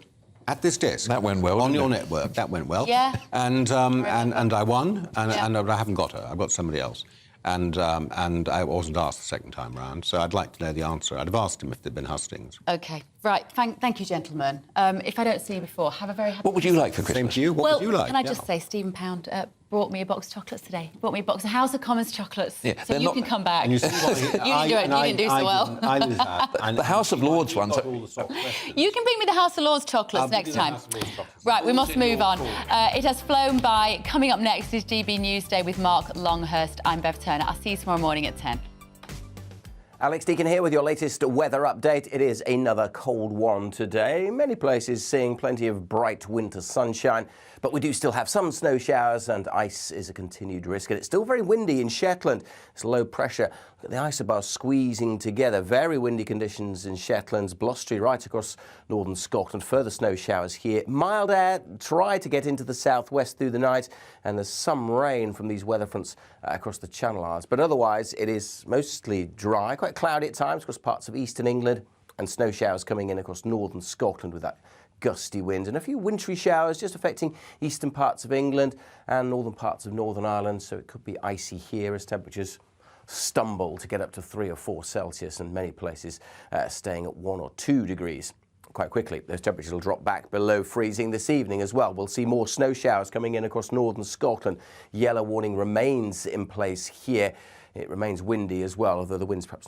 at this desk. That went well, on your network. That went well. Yeah. And I won, and I haven't got her. I've got somebody else. And I wasn't asked the second time round, so I'd like to know the answer. I'd have asked him if there'd been hustings. OK, right. Thank you, gentlemen. If I don't see you before, have a very happy What would you like for Christmas? Same to you. What would you like? Can I just say, Stephen Pound brought me a box of chocolates today. Brought me a box of House of Commons chocolates. Yeah, so you can come back. And you see what you didn't do so well. I lose that. And the House of Lords ones. You can bring me the House of Lords chocolates next time. Right, we must move on. It has flown by. Coming up next is GB Newsday with Mark Longhurst. I'm Bev Turner. I'll see you tomorrow morning at 10. Alex Deakin here with your latest weather update. It is another cold one today. Many places seeing plenty of bright winter sunshine, but we do still have some snow showers and ice is a continued risk. And it's still very windy in Shetland. It's low pressure. Look at the isobars squeezing together. Very windy conditions in Shetlands, blustery right across northern Scotland. Further snow showers here. Mild air try to get into the southwest through the night, and there's some rain from these weather fronts across the Channel Islands. But otherwise, it is mostly dry, quite cloudy at times across parts of eastern England, and snow showers coming in across northern Scotland with that gusty wind, and a few wintry showers just affecting eastern parts of England and northern parts of Northern Ireland. So it could be icy here as temperatures stumble to get up to 3 or 4 Celsius, and many places staying at 1 or 2 degrees. Quite quickly, those temperatures will drop back below freezing this evening as well. We'll see more snow showers coming in across northern Scotland. Yellow warning remains in place here. It remains windy as well, although the wind's perhaps